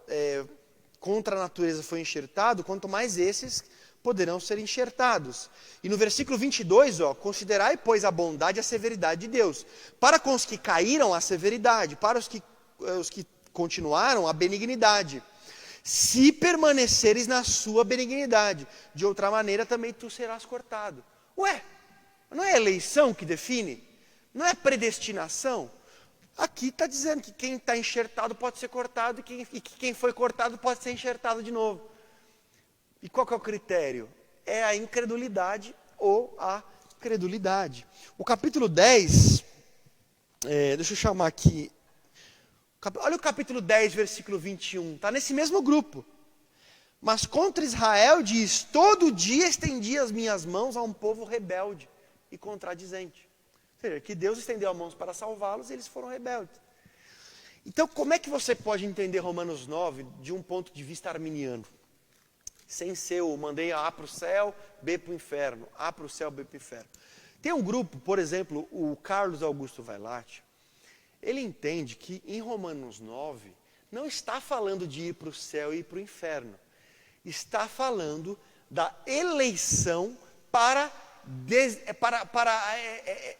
contra a natureza foi enxertado, quanto mais esses poderão ser enxertados. E no versículo 22, considerai, pois, a bondade e a severidade de Deus. Para com os que caíram, a severidade. Para os que continuaram, a benignidade. Se permaneceres na sua benignidade, de outra maneira também tu serás cortado. Não é eleição que define? Não é predestinação? Aqui está dizendo que quem está enxertado pode ser cortado e que quem foi cortado pode ser enxertado de novo. E qual que é o critério? É a incredulidade ou a credulidade. O capítulo 10, deixa eu chamar aqui. Olha o capítulo 10, versículo 21. Está nesse mesmo grupo. Mas contra Israel diz, todo dia estendi as minhas mãos a um povo rebelde e contradizente. Ou seja, que Deus estendeu as mãos para salvá-los e eles foram rebeldes. Então, como é que você pode entender Romanos 9 de um ponto de vista arminiano? Sem ser mandei A para o céu, B para o inferno. A para o céu, B para o inferno. Tem um grupo, por exemplo, o Carlos Augusto Vailate, ele entende que em Romanos 9, não está falando de ir para o céu e ir para o inferno. Está falando da eleição para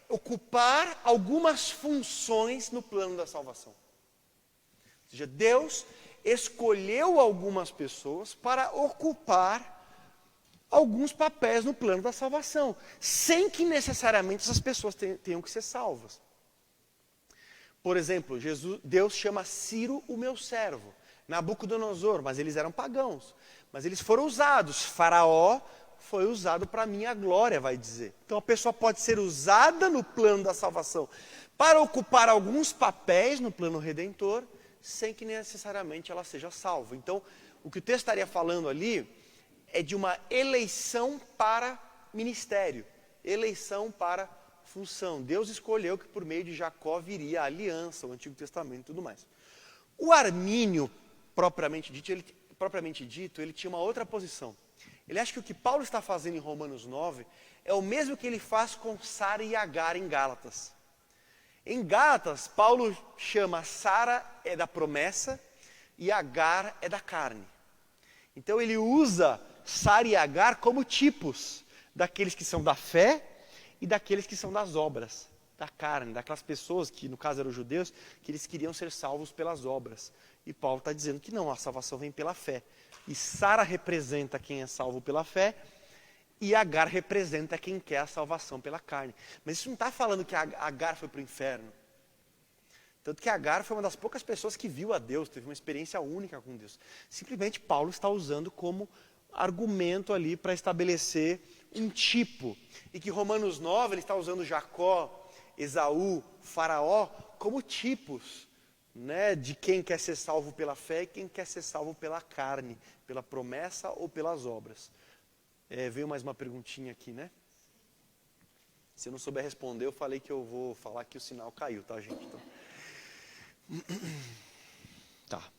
ocupar algumas funções no plano da salvação. Ou seja, Deus escolheu algumas pessoas para ocupar alguns papéis no plano da salvação, sem que necessariamente essas pessoas tenham que ser salvas. Por exemplo, Deus chama Ciro o meu servo, Nabucodonosor, mas eles eram pagãos. Mas eles foram usados. Faraó foi usado para a minha glória, vai dizer. Então a pessoa pode ser usada no plano da salvação para ocupar alguns papéis no plano redentor, sem que necessariamente ela seja salva. Então, o que o texto estaria falando ali é de uma eleição para ministério, eleição para função. Deus escolheu que por meio de Jacó viria a aliança, o Antigo Testamento e tudo mais. O Armínio, propriamente dito, ele tinha uma outra posição. Ele acha que o que Paulo está fazendo em Romanos 9 é o mesmo que ele faz com Sara e Agar em Gálatas. Em Gálatas, Paulo chama Sara é da promessa e Agar é da carne. Então ele usa Sara e Agar como tipos daqueles que são da fé e daqueles que são das obras, da carne, daquelas pessoas que, no caso eram os judeus, que eles queriam ser salvos pelas obras. E Paulo está dizendo que não, a salvação vem pela fé. E Sara representa quem é salvo pela fé, e Agar representa quem quer a salvação pela carne. Mas isso não está falando que Agar foi para o inferno. Tanto que Agar foi uma das poucas pessoas que viu a Deus, teve uma experiência única com Deus. Simplesmente Paulo está usando como argumento ali para estabelecer um tipo. E que Romanos 9, ele está usando Jacó, Esaú, Faraó como tipos, né, de quem quer ser salvo pela fé e quem quer ser salvo pela carne, pela promessa ou pelas obras. Veio mais uma perguntinha aqui, né? Se eu não souber responder, eu falei que eu vou falar que o sinal caiu, tá, gente? Então... Tá.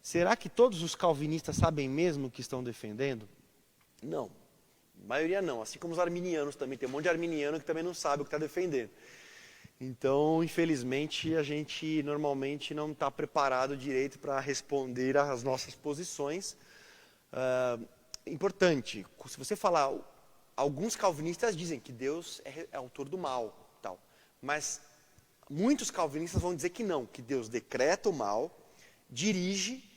Será que todos os calvinistas sabem mesmo o que estão defendendo? Não. A maioria não. Assim como os arminianos também. Tem um monte de arminiano que também não sabe o que está defendendo. Então, infelizmente, a gente normalmente não está preparado direito para responder às nossas posições. Importante, se você falar, alguns calvinistas dizem que Deus é autor do mal, tal. Mas muitos calvinistas vão dizer que não, que Deus decreta o mal, dirige,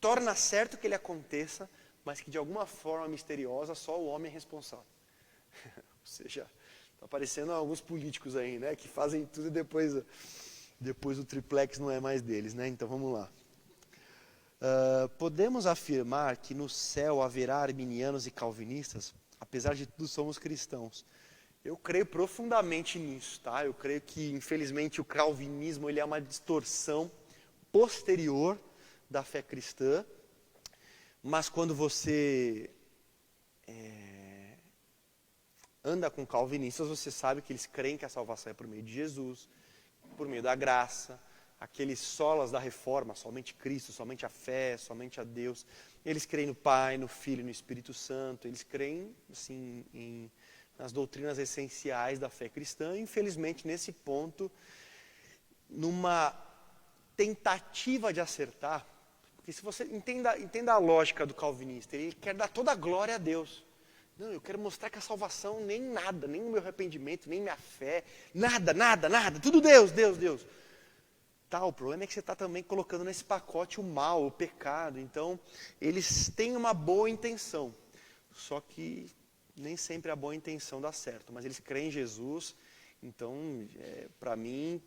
torna certo que ele aconteça, mas que de alguma forma misteriosa só o homem é responsável. Ou seja, está aparecendo alguns políticos aí, né, que fazem tudo e depois o triplex não é mais deles, né? Então vamos lá. Podemos afirmar que no céu haverá arminianos e calvinistas? Apesar de tudo, somos cristãos. Eu creio profundamente nisso, tá? Eu creio que, infelizmente, o calvinismo ele é uma distorção posterior da fé cristã. Mas quando você anda com calvinistas, você sabe que eles creem que a salvação é por meio de Jesus, por meio da graça, aqueles solas da reforma, somente Cristo, somente a fé, somente a Deus. Eles creem no Pai, no Filho e no Espírito Santo. Eles creem, assim, nas doutrinas essenciais da fé cristã. Infelizmente, nesse ponto, numa tentativa de acertar, porque se você entenda a lógica do calvinista, ele quer dar toda a glória a Deus. Não, eu quero mostrar que a salvação nem nada, nem o meu arrependimento, nem minha fé, nada, tudo Deus. Tá, o problema é que você está também colocando nesse pacote o mal, o pecado. Então, eles têm uma boa intenção, só que nem sempre a boa intenção dá certo. Mas eles creem em Jesus, então, para mim,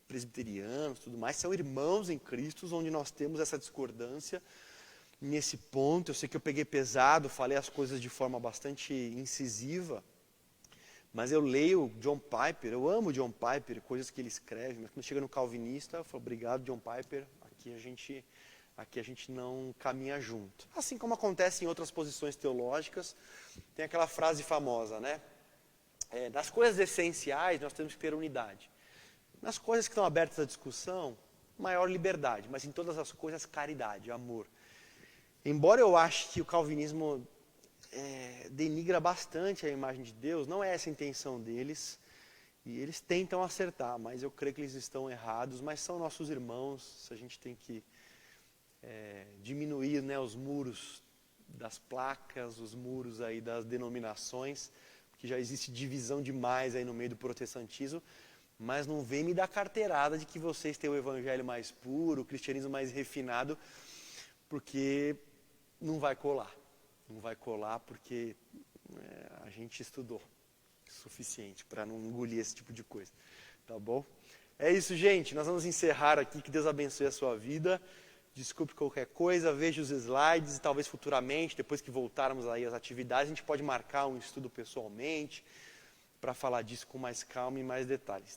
presbiterianos, tudo mais, são irmãos em Cristo, onde nós temos essa discordância nesse ponto. Eu sei que eu peguei pesado, falei as coisas de forma bastante incisiva, mas eu leio John Piper, eu amo John Piper, coisas que ele escreve, mas quando chega no calvinista, eu falo, obrigado John Piper, aqui a gente não caminha junto. Assim como acontece em outras posições teológicas, tem aquela frase famosa, né? Das coisas essenciais, nós temos que ter unidade. Nas coisas que estão abertas à discussão, maior liberdade, mas em todas as coisas, caridade, amor. Embora eu ache que o calvinismo denigra bastante a imagem de Deus, não é essa a intenção deles, e eles tentam acertar, mas eu creio que eles estão errados, mas são nossos irmãos, a gente tem que diminuir, né, os muros das placas, os muros aí das denominações, porque já existe divisão demais aí no meio do protestantismo, mas não vem me dar carteirada de que vocês têm o evangelho mais puro, o cristianismo mais refinado, porque não vai colar. Não vai colar porque a gente estudou o suficiente para não engolir esse tipo de coisa. Tá bom? É isso, gente. Nós vamos encerrar aqui. Que Deus abençoe a sua vida. Desculpe qualquer coisa, veja os slides e talvez futuramente, depois que voltarmos aí às atividades, a gente pode marcar um estudo pessoalmente para falar disso com mais calma e mais detalhes.